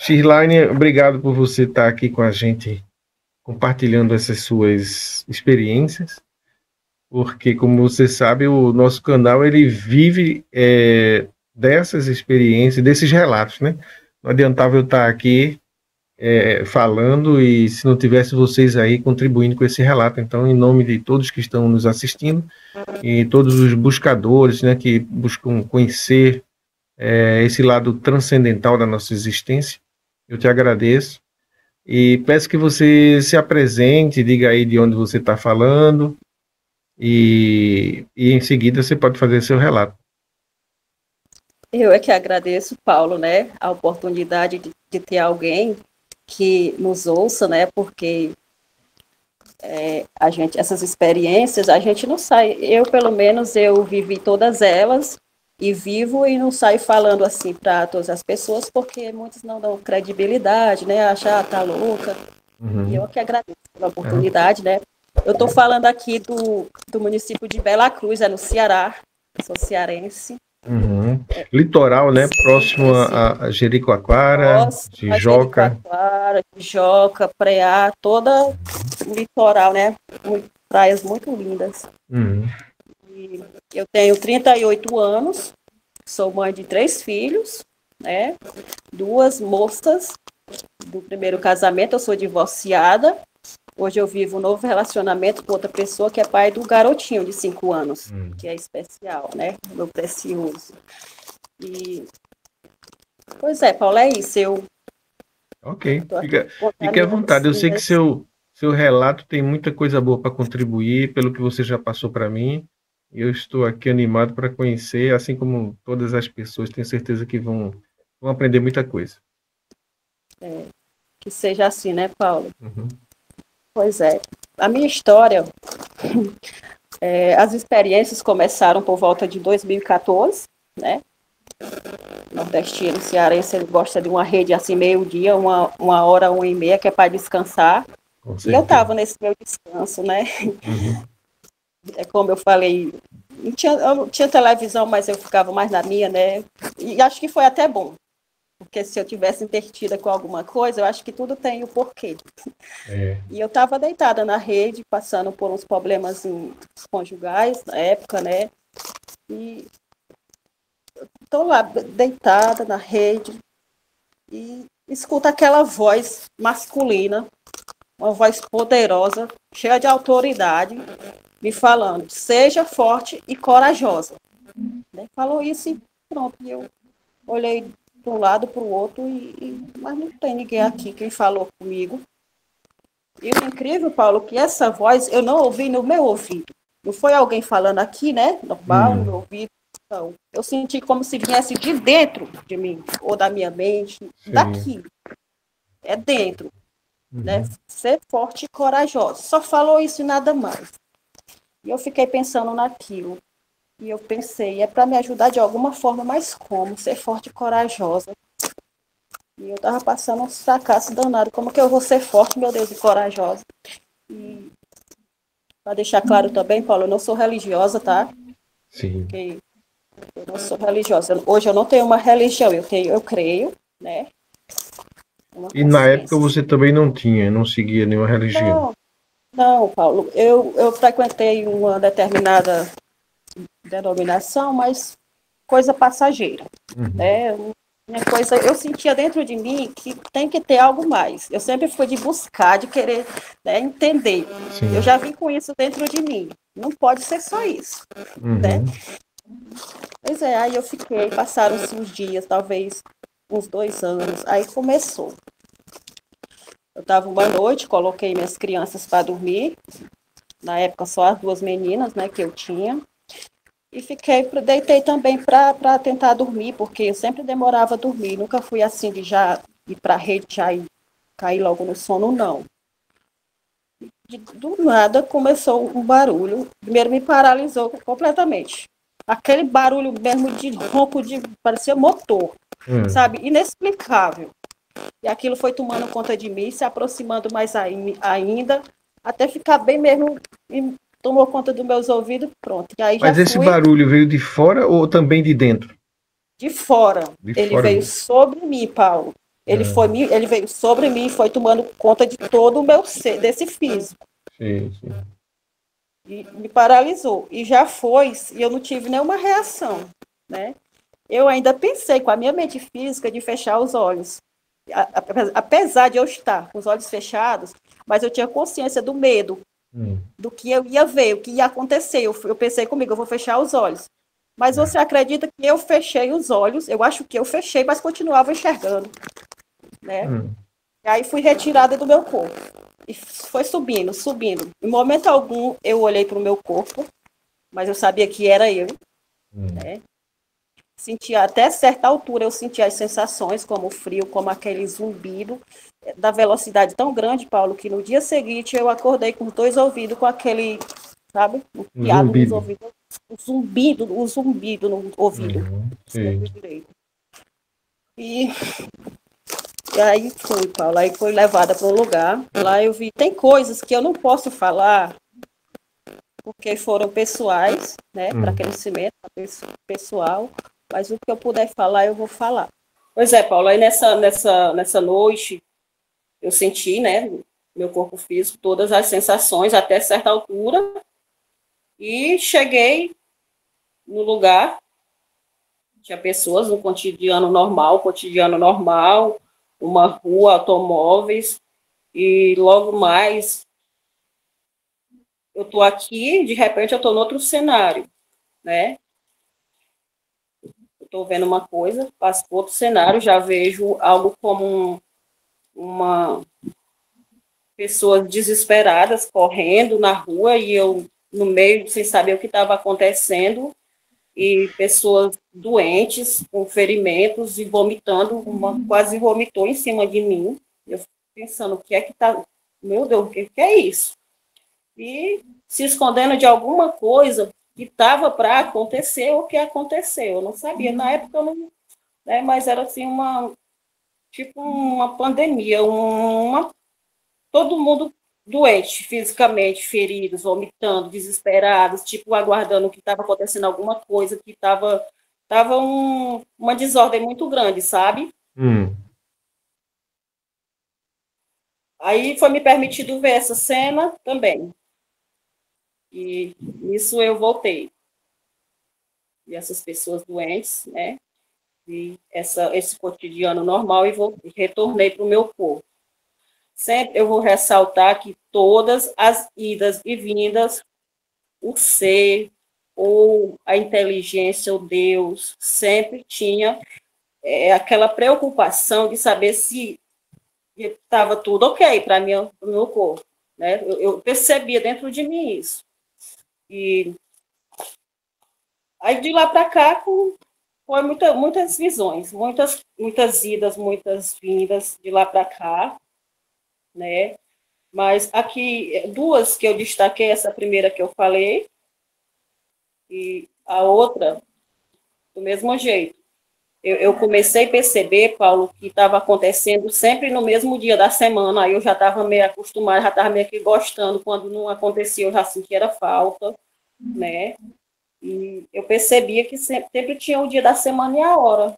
Shirlane, obrigado por você estar aqui com a gente, compartilhando essas suas experiências, porque, como você sabe, o nosso canal ele vive dessas experiências, desses relatos, né? Não adiantava eu estar aqui falando e se não tivesse vocês aí contribuindo com esse relato. Então, em nome de todos que estão nos assistindo e todos os buscadores, né, que buscam conhecer esse lado transcendental da nossa existência, eu te agradeço e peço que você se apresente, diga aí de onde você está falando e em seguida você pode fazer seu relato. Eu é que agradeço, Paulo, né, a oportunidade de ter alguém que nos ouça, né, porque essas experiências, a gente não sai, eu pelo menos, eu vivi todas elas e vivo e não saio falando assim para todas as pessoas, porque muitos não dão credibilidade, né, acham, tá louca, e eu que agradeço pela oportunidade, né. Eu estou falando aqui do município de Bela Cruz, no Ceará, sou cearense. Litoral, né? Próximo a Jericoacoara, Tijoca. Tijoca, Preá, toda litoral, né? Praias muito lindas. E eu tenho 38 anos, sou mãe de 3 filhos, né? 2 moças do primeiro casamento, eu sou divorciada. Hoje eu vivo um novo relacionamento com outra pessoa que é pai do garotinho de 5 anos, que é especial, né? Meu precioso. E... Pois é, Paulo, é isso. Ok, fique à vontade. Eu sei que seu relato tem muita coisa boa para contribuir, pelo que você já passou para mim. Eu estou aqui animado para conhecer, assim como todas as pessoas, tenho certeza que vão aprender muita coisa. Que seja assim, né, Paulo? Pois é. A minha história, as experiências começaram por volta de 2014, né? Nordestino, cearense, ele gosta de uma rede assim, meio-dia, 1h, 1h30, que é para descansar. E eu estava nesse meu descanso, né? É como eu falei, eu não tinha televisão, mas eu ficava mais na minha, né? E acho que foi até bom. Porque se eu tivesse intertida com alguma coisa, eu acho que tudo tem o porquê. E eu estava deitada na rede, passando por uns problemas conjugais na época, né? E estou lá deitada na rede e escuto aquela voz masculina, uma voz poderosa, cheia de autoridade, me falando, seja forte e corajosa. Falou isso e pronto. E eu olhei de um lado para o outro, mas não tem ninguém aqui quem falou comigo. E o incrível, Paulo, que essa voz eu não ouvi no meu ouvido. Não foi alguém falando aqui, né? Normal, no meu ouvido. Não. Eu senti como se viesse de dentro de mim, ou da minha mente, daqui. É dentro. Né? Ser forte e corajosa. Só falou isso e nada mais. E eu fiquei pensando naquilo. E eu pensei, é para me ajudar de alguma forma, mas como? Ser forte e corajosa. E eu estava passando um fracasso danado. Como que eu vou ser forte, meu Deus, e corajosa? E para deixar claro também, Paulo, eu não sou religiosa, tá? Sim. Porque eu não sou religiosa. Hoje eu não tenho uma religião, eu creio, né? E na época você também não seguia nenhuma religião? Não, Paulo. Eu frequentei uma determinada denominação, mas coisa passageira. Né? Uma coisa, eu sentia dentro de mim que tem que ter algo mais. Eu sempre fui de buscar, de querer, né, entender. Eu já vim com isso dentro de mim. Não pode ser só isso. Né? Pois é, aí eu fiquei, passaram-se uns dias, talvez uns 2 anos, aí começou. Eu estava uma noite, coloquei minhas crianças para dormir, na época só as 2 meninas, né, que eu tinha, e deitei também para tentar dormir, porque eu sempre demorava a dormir, nunca fui assim de já ir para a rede, já cair logo no sono, não. Do nada começou um barulho, primeiro me paralisou completamente. Aquele barulho mesmo de ronco, parecia motor, sabe, inexplicável. E aquilo foi tomando conta de mim, se aproximando mais ainda, até ficar bem mesmo, e tomou conta dos meus ouvidos, pronto. E aí Mas esse barulho veio de fora ou também de dentro? De fora. Ele veio sobre mim, Paulo. Ele veio sobre mim e foi tomando conta de todo o meu ser, desse físico. Sim, sim. E me paralisou. E já foi, e eu não tive nenhuma reação, né? Eu ainda pensei, com a minha mente física, de fechar os olhos. Apesar de eu estar com os olhos fechados, mas eu tinha consciência do medo, do que eu ia ver, o que ia acontecer. Eu pensei comigo, eu vou fechar os olhos. Mas você acredita que eu fechei os olhos? Eu acho que eu fechei, mas continuava enxergando, né? E aí fui retirada do meu corpo. E foi subindo, subindo. Em momento algum, eu olhei para o meu corpo, mas eu sabia que era eu, né? Sentia, até certa altura, eu sentia as sensações, como o frio, como aquele zumbido, da velocidade tão grande, Paulo, que no dia seguinte eu acordei com os dois ouvidos, com aquele, sabe, um piado nos ouvidos, o zumbido no ouvido, direito. E aí fui, Paulo, aí fui levada para um lugar, lá eu vi, tem coisas que eu não posso falar, porque foram pessoais, né, para crescimento pessoal, mas o que eu puder falar, eu vou falar. Pois é, Paulo, aí nessa noite, eu senti, né, meu corpo físico, todas as sensações até certa altura, e cheguei no lugar, tinha pessoas no cotidiano normal, uma rua, automóveis, e logo mais eu tô aqui, de repente eu tô em outro cenário, né? Eu tô vendo uma coisa, passo para outro cenário, já vejo algo como uma pessoas desesperadas correndo na rua e eu no meio sem saber o que estava acontecendo e pessoas doentes com ferimentos e vomitando, uma quase vomitou em cima de mim. Eu pensando, o que é que tá, meu Deus, o que é isso? E se escondendo de alguma coisa que estava para acontecer o que aconteceu. Eu não sabia, na época eu não, né, mas era assim tipo uma pandemia, todo mundo doente, fisicamente, feridos, vomitando, desesperados, tipo, aguardando que estava acontecendo alguma coisa, que estava uma desordem muito grande, sabe? Aí foi me permitido ver essa cena também. E nisso eu voltei. E essas pessoas doentes, né? E esse cotidiano normal e retornei para o meu corpo. Sempre eu vou ressaltar que todas as idas e vindas, o ser, ou a inteligência, ou Deus, sempre tinha aquela preocupação de saber se estava tudo ok para o meu corpo. Né? Eu percebia dentro de mim isso. E aí de lá para cá foi muitas visões, muitas idas, muitas vindas de lá para cá, né? Mas aqui, duas que eu destaquei, essa primeira que eu falei, e a outra, do mesmo jeito. Eu comecei a perceber, Paulo, que estava acontecendo sempre no mesmo dia da semana, aí eu já estava meio acostumada, já estava meio que gostando, quando não acontecia eu já sentia era falta, né? E eu percebia que sempre tinha o dia da semana e a hora,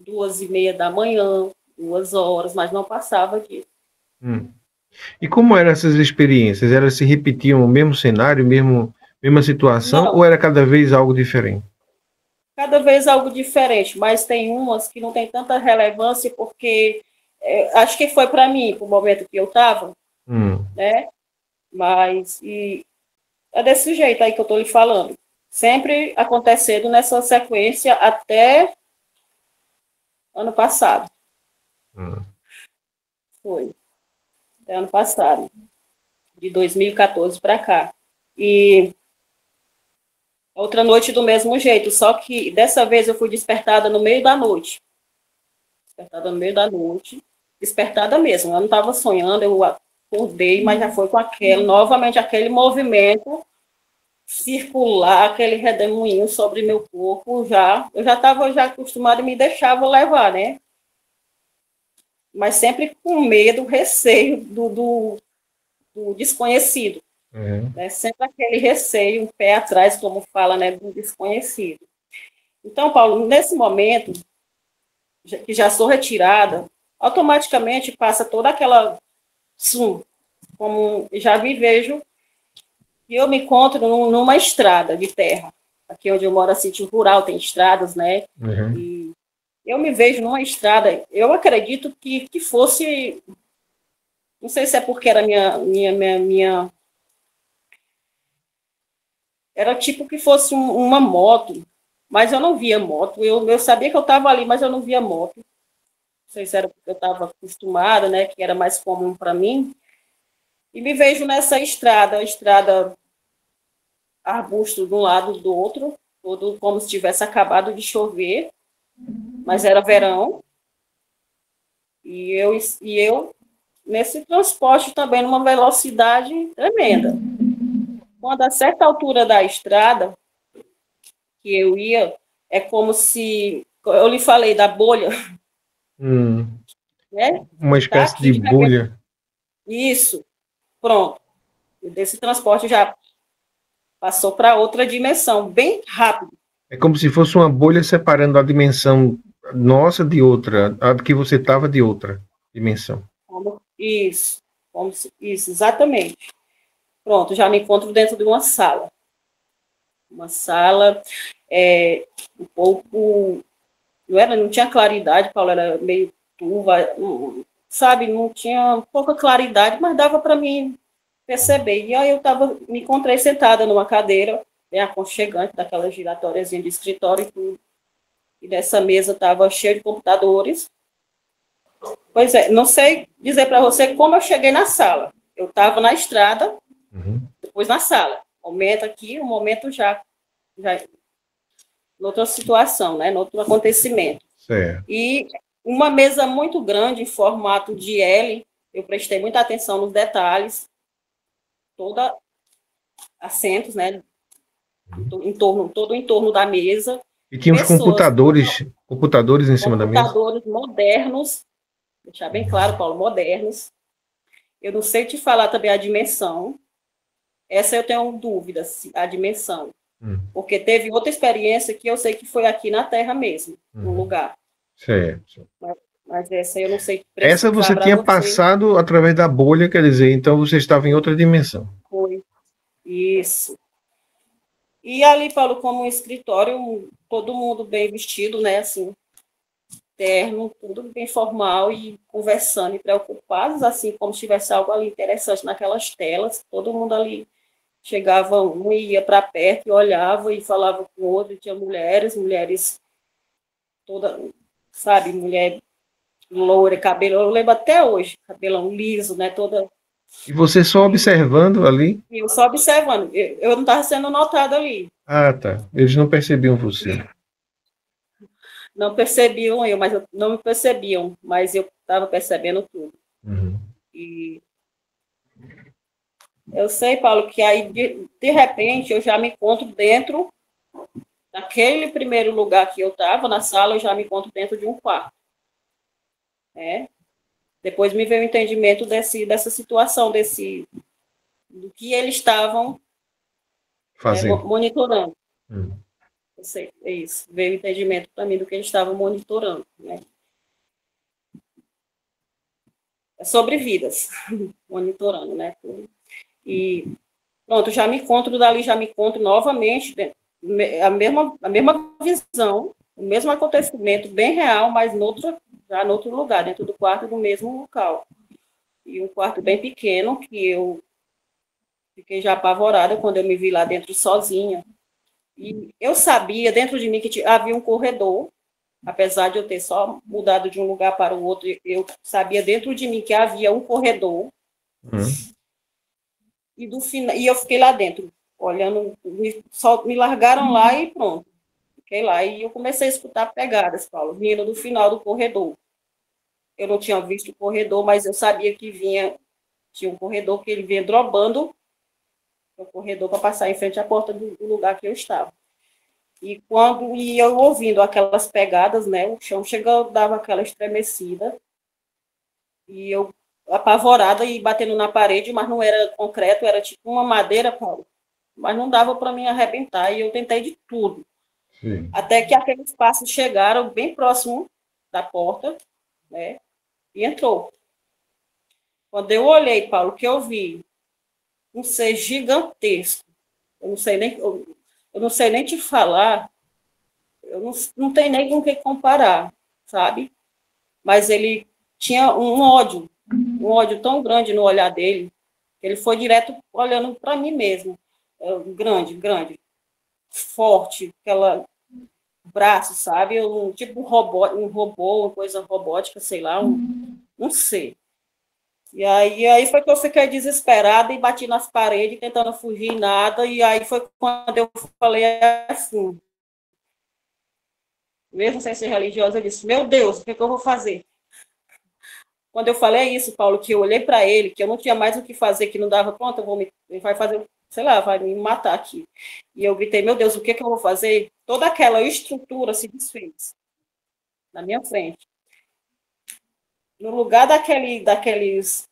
2h30 da manhã, 2 horas, mas não passava disso. E como eram essas experiências? Elas se repetiam o mesmo cenário, mesma situação, Não, ou era cada vez algo diferente? cada vez algo diferente, mas tem umas que não tem tanta relevância porque acho que foi para mim, para o momento que eu estava, né? Mas é desse jeito aí que eu estou lhe falando. Sempre acontecendo nessa sequência até ano passado. Foi. Até ano passado. De 2014 para cá. E outra noite do mesmo jeito, só que dessa vez eu fui despertada no meio da noite. Despertada no meio da noite. Despertada mesmo. Eu não estava sonhando, eu acordei, mas já foi com novamente aquele movimento circular, aquele redemoinho sobre meu corpo já. Eu já estava acostumada e me deixava levar, né? Mas sempre com medo, receio do desconhecido. Né? Sempre aquele receio, um pé atrás, como fala, né, do desconhecido. Então, Paulo, nesse momento, que já sou retirada, automaticamente passa toda aquela como já me vejo, e eu me encontro numa estrada de terra. Aqui onde eu moro, sítio rural, tem estradas, né? Uhum. E eu me vejo numa estrada, eu acredito que fosse, não sei se é porque era era tipo que fosse uma moto, mas eu não via moto, eu sabia que eu estava ali, mas eu não via moto, não sei se era porque eu estava acostumada, né, que era mais comum para mim, e me vejo nessa estrada, arbusto de um lado do outro, tudo como se tivesse acabado de chover, mas era verão, e eu nesse transporte também numa velocidade tremenda. Quando a certa altura da estrada que eu ia, é como se eu lhe falei da bolha, né? Uma Que tá espécie aqui de de repente. bolha. Isso, pronto. E desse transporte já passou para outra dimensão, bem rápido. É como se fosse uma bolha separando a dimensão nossa de outra, a que você estava de outra dimensão. Isso, exatamente. Pronto, já me encontro dentro de uma sala. Uma sala um pouco. Não tinha claridade, Paulo, era meio turva, sabe? Não tinha pouca claridade, mas dava para mim perceber. E aí me encontrei sentada numa cadeira, bem aconchegante, daquela giratóriazinha de escritório e tudo. E nessa mesa estava cheia de computadores. Pois é, não sei dizer para você como eu cheguei na sala. Eu estava na estrada, depois na sala. Um momento aqui, um momento já noutra situação, né? Noutro acontecimento. Certo. E uma mesa muito grande, em formato de L, eu prestei muita atenção nos detalhes, toda assentos, né? Todo em torno da mesa. E tinha uns Pessoas, computadores em cima da mesa. computadores modernos, deixar bem claro, Paulo, modernos. Eu não sei te falar também a dimensão. Essa eu tenho dúvida, a dimensão. Porque teve outra experiência que eu sei que foi aqui na Terra mesmo, no lugar. Certo. Mas essa eu não sei Essa você precisar para tinha você. passado através da bolha, quer dizer, então você estava em outra dimensão. Foi. Isso. E ali, Paulo, como um escritório, todo mundo bem vestido, né, assim, terno, tudo bem formal e conversando e preocupados, assim, como se tivesse algo ali interessante naquelas telas, todo mundo ali chegava um e ia para perto e olhava e falava com o outro, e tinha mulheres toda, sabe, mulher loura, cabelo, eu lembro até hoje, cabelão liso, né, toda. E você só observando ali? E eu só observando, eu não estava sendo notada ali. Ah, tá. Eles não percebiam você. Não percebiam eu, mas não me percebiam, mas eu estava percebendo tudo. E eu sei, Paulo, que aí de repente eu já me encontro dentro daquele primeiro lugar que eu estava na sala, eu já me encontro dentro de um quarto. Né? Depois me veio o entendimento dessa situação, do que eles estavam monitorando. Eu sei, é isso. Veio o entendimento para mim do que eles estavam monitorando. Né? É sobre vidas, monitorando, né? E pronto, já me encontro dali, já me encontro novamente, a mesma visão, o mesmo acontecimento, bem real, mas já no outro lugar, dentro do quarto do mesmo local. E um quarto bem pequeno, que eu fiquei já apavorada quando eu me vi lá dentro sozinha. E eu sabia dentro de mim que havia um corredor, apesar de eu ter só mudado de um lugar para o outro, eu sabia dentro de mim que havia um corredor. E eu fiquei lá dentro, olhando, só me largaram lá e pronto. Fiquei lá e eu comecei a escutar pegadas, Paulo, vindo do final do corredor. Eu não tinha visto o corredor, mas eu sabia que tinha um corredor que ele vinha drobando o corredor para passar em frente à porta do lugar que eu estava. E eu ouvindo aquelas pegadas, né, o chão chegou, dava aquela estremecida, e eu apavorada e batendo na parede, mas não era concreto, era tipo uma madeira, Paulo. Mas não dava para mim arrebentar, e eu tentei de tudo. Sim. Até que aqueles passos chegaram bem próximo da porta, né? E entrou. Quando eu olhei, Paulo, que eu vi um ser gigantesco, eu não sei nem te falar, eu não tenho nem com o que comparar, sabe? Mas ele tinha um ódio tão grande no olhar dele, que ele foi direto olhando para mim mesmo, grande, grande, forte, aquela braço, sabe? Tipo um robô, uma coisa robótica, sei lá, um ser. E aí foi que eu fiquei desesperada e bati nas paredes, tentando fugir, nada. E aí foi quando eu falei assim, mesmo sem ser religiosa, eu disse, meu Deus, o que eu vou fazer? Quando eu falei isso, Paulo, que eu olhei para ele, que eu não tinha mais o que fazer, que não dava conta, ele vai fazer, sei lá, vai me matar aqui. E eu gritei, meu Deus, o que eu vou fazer? Toda aquela estrutura se desfez na minha frente. No lugar daqueles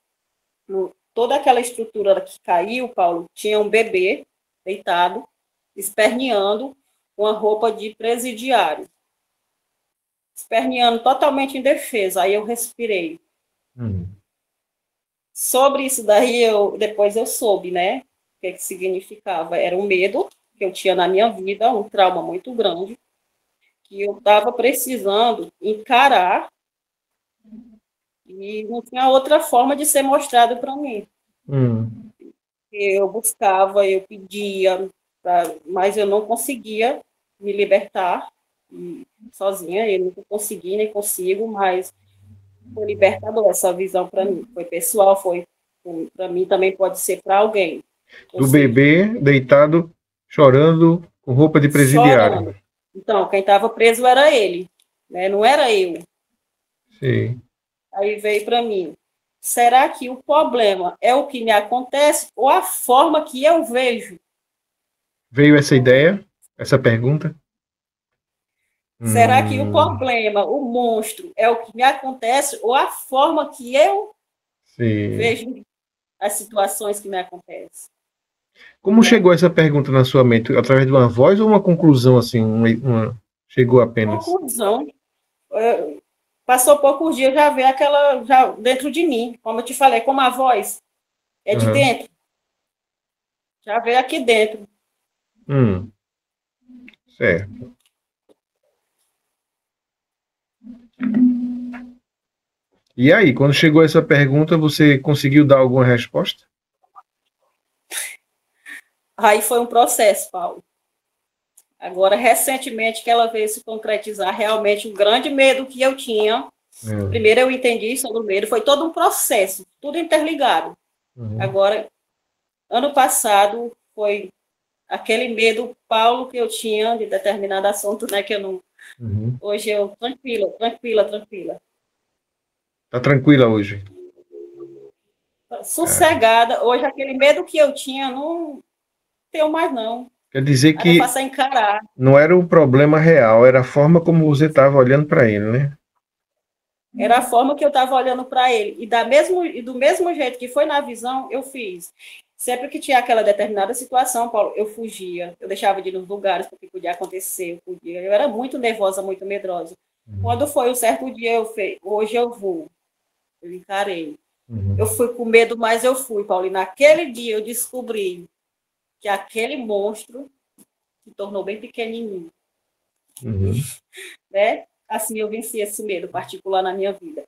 toda aquela estrutura que caiu, Paulo, tinha um bebê deitado, esperneando, com a roupa de presidiário. Esperneando totalmente indefesa. Aí eu respirei. Sobre isso daí, depois eu soube, né? O que significava. Era um medo que eu tinha na minha vida, um trauma muito grande, que eu estava precisando encarar e não tinha outra forma de ser mostrado para mim. Eu buscava, eu pedia, mas eu não conseguia me libertar sozinha, eu não consegui, nem consigo, mas foi libertador essa visão para mim. Foi pessoal, foi para mim, também pode ser para alguém. Do bebê deitado, chorando, com roupa de presidiário. Chorando. Então, quem estava preso era ele, né? Não era eu. Sim. Aí veio para mim. Será que o problema é o que me acontece ou a forma que eu vejo? Veio essa ideia, essa pergunta? Será que o problema, o monstro, é o que me acontece ou a forma que eu vejo as situações que me acontecem? Como chegou essa pergunta na sua mente? Através de uma voz ou uma conclusão assim? Chegou apenas? Conclusão. Passou poucos dias, já veio aquela já dentro de mim, como eu te falei, como a voz é de dentro. Já veio aqui dentro. Certo. E aí, quando chegou essa pergunta, você conseguiu dar alguma resposta? Aí foi um processo, Paulo. Agora, recentemente, que ela veio se concretizar realmente o grande medo que eu tinha. Primeiro eu entendi sobre o medo, foi todo um processo, tudo interligado. Agora, ano passado, foi aquele medo, Paulo, que eu tinha de determinado assunto, né, que eu não... Hoje eu, tranquila. Tá tranquila hoje? Sossegada. Hoje, aquele medo que eu tinha, não tenho mais, não. Quer dizer que encarar. Não era o problema real, era a forma como você estava olhando para ele, né? Era a forma que eu estava olhando para ele. E do mesmo jeito que foi na visão, eu fiz. Sempre que tinha aquela determinada situação, Paulo, eu fugia. Eu deixava de ir nos lugares porque podia acontecer. Eu era muito nervosa, muito medrosa. Quando foi um certo dia, hoje eu vou. Eu encarei. Eu fui com medo, mas eu fui, Paulo. E naquele dia eu descobri que aquele monstro se tornou bem pequenininho. Né? Assim eu venci esse medo particular na minha vida.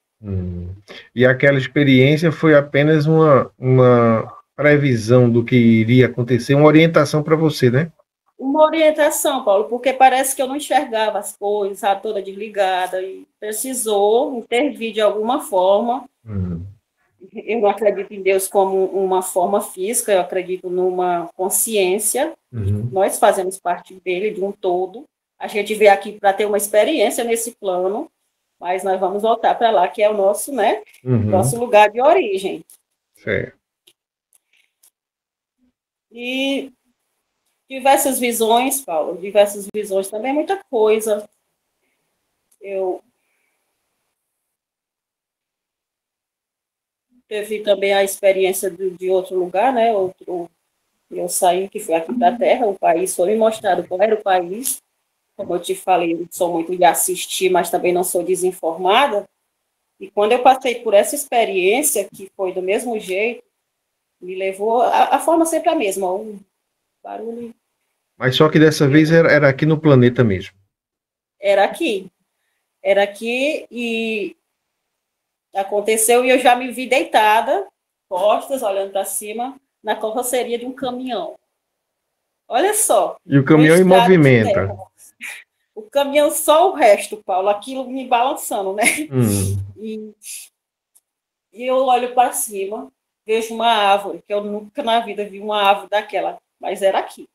E aquela experiência foi apenas uma previsão do que iria acontecer, uma orientação para você, né? Uma orientação, Paulo, porque parece que eu não enxergava as coisas, sabe, toda desligada, e precisou intervir de alguma forma. Eu não acredito em Deus como uma forma física, eu acredito numa consciência. Nós fazemos parte dele, de um todo. A gente veio aqui para ter uma experiência nesse plano, mas nós vamos voltar para lá, que é o nosso, né? Nosso lugar de origem. Certo. E diversas visões, Paulo, diversas visões também, muita coisa. Eu teve também a experiência de outro lugar, né? Eu saí, que foi aqui da Terra, o país foi me mostrado qual era o país. Como eu te falei, eu não sou muito de assistir, mas também não sou desinformada. E quando eu passei por essa experiência, que foi do mesmo jeito, me levou. A forma sempre a mesma, o barulho. Mas só que dessa vez era aqui no planeta mesmo. Era aqui. Era aqui e aconteceu e eu já me vi deitada, costas, olhando para cima, na carroceria de um caminhão. Olha só. E o caminhão em movimento. O caminhão só o resto, Paulo, aquilo me balançando, né? E eu olho para cima, vejo uma árvore, que eu nunca na vida vi uma árvore daquela, mas era aqui.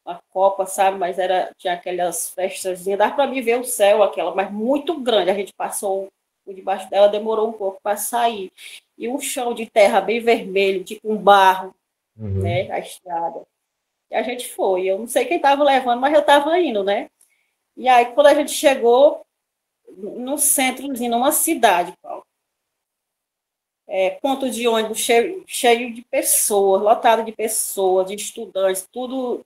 Uma copa, sabe? Mas tinha aquelas festazinhas, dá para mim ver o céu, aquela, mas muito grande. A gente passou por debaixo dela, demorou um pouco para sair. E um chão de terra bem vermelho, tipo um barro, né? A estrada. E a gente foi. Eu não sei quem estava levando, mas eu estava indo, né? E aí, quando a gente chegou no centrozinho, numa cidade, Paulo, ponto de ônibus cheio de pessoas, lotado de pessoas, de estudantes,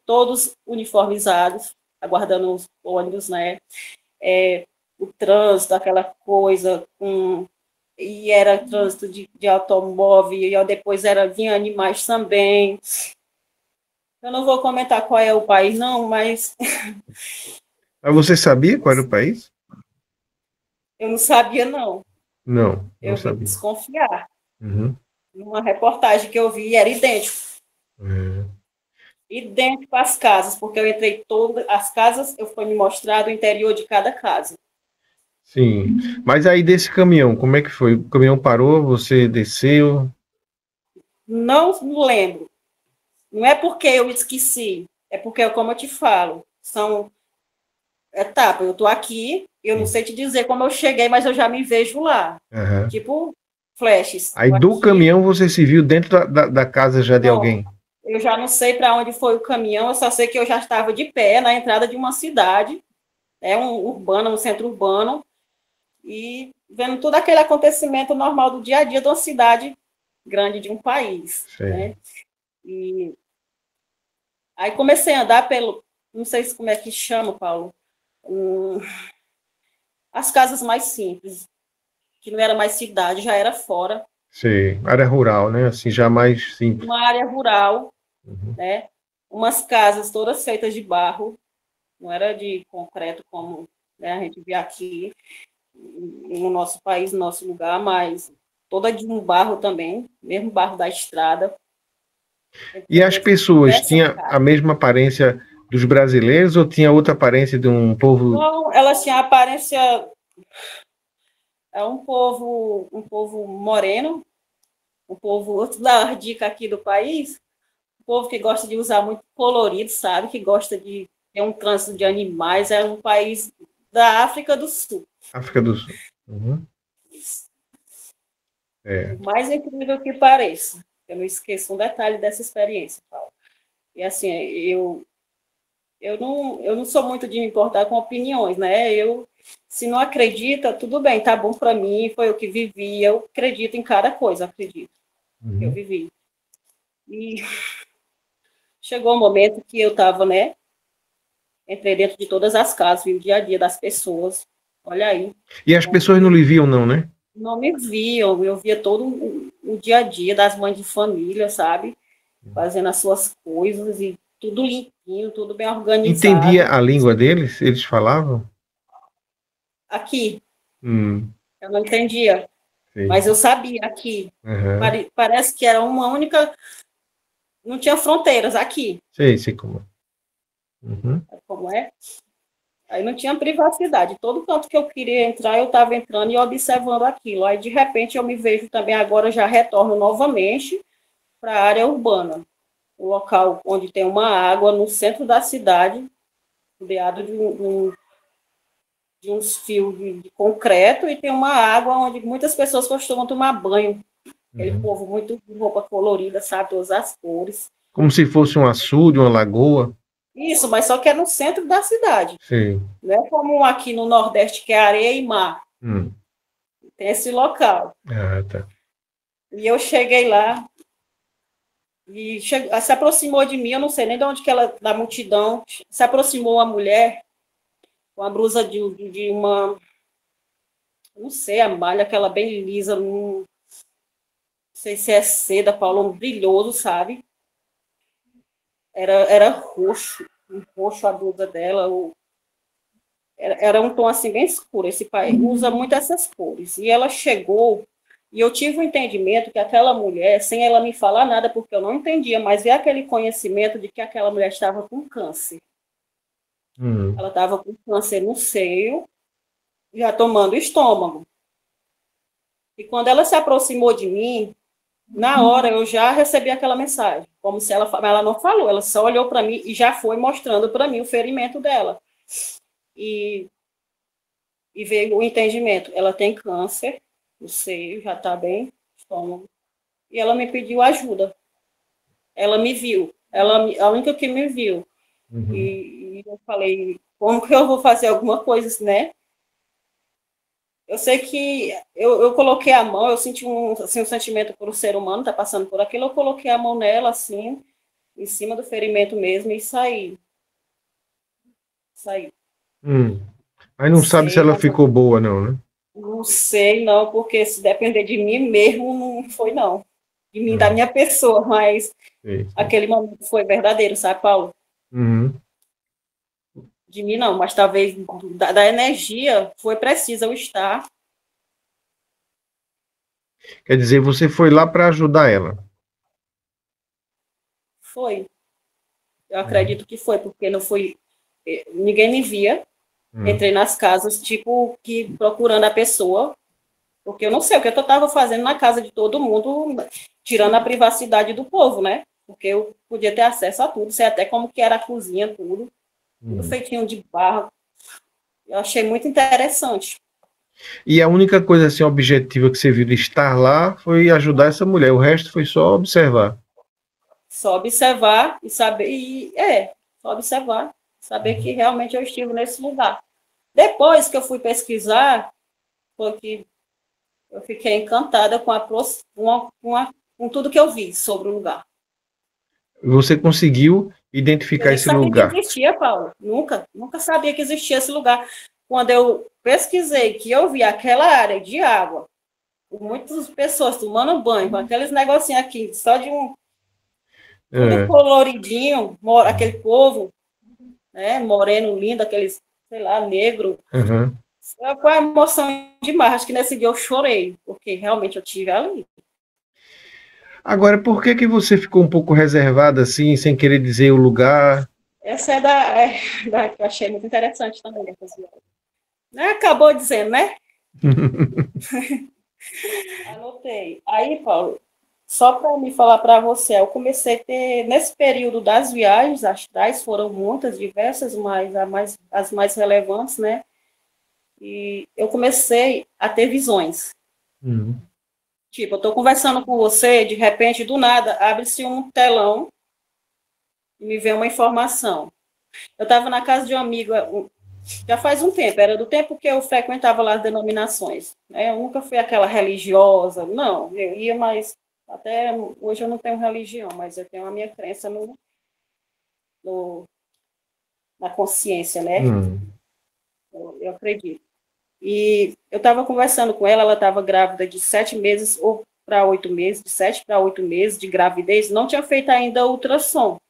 todos uniformizados, aguardando os ônibus, né? O trânsito, aquela coisa, e era trânsito de automóvel, e depois vinha animais também. Eu não vou comentar qual é o país, não, mas... Mas você sabia qual era o país? Eu não sabia, não. Não eu sabia. Vim desconfiar. Numa reportagem que eu vi, era idêntico. Idêntico às casas, porque eu entrei todas as casas, foi me mostrado o interior de cada casa. Sim, mas aí desse caminhão, como é que foi? O caminhão parou, você desceu? Não lembro. Não é porque eu esqueci, é porque, como eu te falo, são etapas. Eu estou aqui, eu não sei te dizer como eu cheguei, mas eu já me vejo lá. Tipo, flashes. Aí do caminhão você se viu dentro da casa já de alguém? Eu já não sei para onde foi o caminhão, eu só sei que eu já estava de pé na entrada de uma cidade, um centro urbano, e vendo todo aquele acontecimento normal do dia a dia de uma cidade grande de um país. Né? E aí comecei a andar não sei como é que chama, Paulo, as casas mais simples, que não era mais cidade, já era fora. Sim, área rural, né? Assim, já mais simples. Uma área rural, né? Umas casas todas feitas de barro, não era de concreto como, né, a gente vê aqui no nosso país, no nosso lugar, mas toda de um barro também, mesmo barro da estrada. E as pessoas tinham a mesma aparência dos brasileiros ou tinha outra aparência de um povo? Não, elas tinham a aparência... É um povo moreno, um povo, outro da dica aqui do país, um povo que gosta de usar muito colorido, sabe? Que gosta de ter um trânsito de animais. É um país da África do Sul. África do Sul. O mais incrível que pareça. Eu não esqueço um detalhe dessa experiência, Paulo. E assim, eu não sou muito de me importar com opiniões, né? Se não acredita, tudo bem, tá bom para mim, foi o que vivi, eu acredito em cada coisa, acredito. Eu vivi. E chegou um momento que eu estava, né? Entrei dentro de todas as casas, vi o dia a dia das pessoas. Olha aí. E as pessoas não lhe viam, não, né? Não me viam, eu via todo o dia a dia das mães de família, sabe? Fazendo as suas coisas e tudo limpinho, tudo bem organizado. Entendia a língua deles? Eles falavam? Aqui. Eu não entendia. Sim. Mas eu sabia aqui. Parece que era uma única... Não tinha fronteiras aqui. Sei como. Como é? Aí não tinha privacidade. Todo canto que eu queria entrar, eu estava entrando e observando aquilo. Aí, de repente, eu me vejo também agora, já retorno novamente para a área urbana. Um local onde tem uma água no centro da cidade, rodeado de uns fios de concreto, e tem uma água onde muitas pessoas costumam tomar banho. Aquele povo muito de roupa colorida, sabe? Todas as cores. Como se fosse um açude, uma lagoa. Isso, mas só que é no centro da cidade. Sim. Não é como aqui no Nordeste, que é areia e mar. Tem esse local. Tá. E eu cheguei lá, e se aproximou de mim, eu não sei nem de onde que ela, da multidão, se aproximou uma mulher, com a blusa de uma, não sei, a malha, aquela bem lisa, não sei se é seda, Paulo, um brilhoso, sabe? Era roxo, um roxo a blusa dela, era um tom assim bem escuro. Esse pai usa muito essas cores. E ela chegou, e eu tive o entendimento que aquela mulher, sem ela me falar nada, porque eu não entendia, mas veio aquele conhecimento de que aquela mulher estava com câncer. Ela estava com câncer no seio, já tomando estômago. E quando ela se aproximou de mim, na hora eu já recebi aquela mensagem, como se ela não falou, ela só olhou para mim e já foi mostrando para mim o ferimento dela. E veio o entendimento, ela tem câncer no seio, já está bem, estômago, e ela me pediu ajuda. Ela me viu, a única que me viu. E eu falei, como que eu vou fazer alguma coisa, né? Eu sei que eu coloquei a mão, eu senti um sentimento por um ser humano, tá passando por aquilo, eu coloquei a mão nela, assim, em cima do ferimento mesmo, e saí. Mas não sabe se ela ficou boa, não, né? Não sei, não, porque se depender de mim mesmo, não foi, não. De mim, da minha pessoa, mas aquele momento foi verdadeiro, sabe, Paulo? De mim, não, mas talvez da energia foi preciso eu estar. Quer dizer, você foi lá para ajudar ela? Foi. Eu acredito que foi, porque não foi. Ninguém me via. Entrei nas casas, tipo, que procurando a pessoa, porque eu não sei o que eu estava fazendo na casa de todo mundo, tirando a privacidade do povo, né? Porque eu podia ter acesso a tudo, sei até como que era a cozinha, tudo feitinho de barro. Eu achei muito interessante. E a única coisa assim objetiva que você viu de estar lá foi ajudar essa mulher, o resto foi só observar. Só observar e saber, só observar, saber que realmente eu estive nesse lugar. Depois que eu fui pesquisar, foi que eu fiquei encantada com tudo que eu vi sobre o lugar. Você conseguiu identificar esse lugar? Eu nem sabia que existia, Paulo. Nunca sabia que existia esse lugar. Quando eu pesquisei, que eu vi aquela área de água, com muitas pessoas tomando banho, com aqueles negocinhos aqui, só de tudo coloridinho, aquele povo, né, moreno, lindo, aqueles, sei lá, negro. Foi uma emoção demais. Acho que nesse dia eu chorei, porque realmente eu tive ali. Agora, por que você ficou um pouco reservada assim, sem querer dizer o lugar? Essa da que eu achei muito interessante também. Acabou dizendo, né? Anotei. Aí, Paulo, só para me falar para você, eu comecei a ter, nesse período das viagens, as tais foram muitas, diversas, mas as mais relevantes, né? E eu comecei a ter visões. Tipo, eu estou conversando com você, de repente, do nada, abre-se um telão e me vem uma informação. Eu estava na casa de um amigo, já faz um tempo, era do tempo que eu frequentava lá as denominações. Né? Eu nunca fui aquela religiosa, não, eu ia, mas até hoje eu não tenho religião, mas eu tenho a minha crença na consciência, né? Eu acredito. E eu estava conversando com ela estava grávida de 7 meses ou para 8 meses, de 7 para 8 meses de gravidez, não tinha feito ainda ultrassom.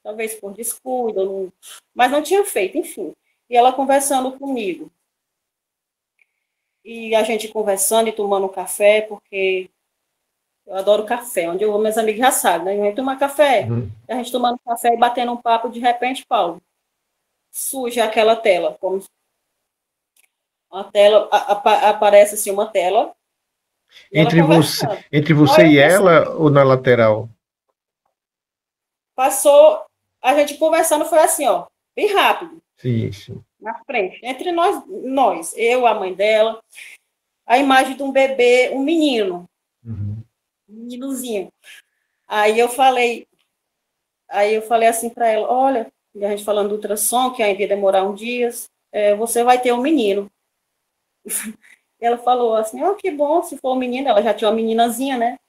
Talvez por descuido, mas não tinha feito, enfim. E ela conversando comigo. E a gente conversando e tomando café, porque eu adoro café. Onde eu vou, meus amigos já sabem, né? A gente toma café. A gente tomando café e batendo um papo, de repente, Paulo, surge aquela tela, como a tela, aparece assim uma tela. Entre você e ela ou na lateral? Passou, a gente conversando foi assim, ó, bem rápido. Sim. Na frente. Entre nós, eu, a mãe dela, a imagem de um bebê, um menino. Um meninozinho. Aí eu falei assim para ela, olha, a gente falando do ultrassom, que ainda ia demorar uns dias, você vai ter um menino. Ela falou assim, que bom, se for um menino, ela já tinha uma meninazinha, né?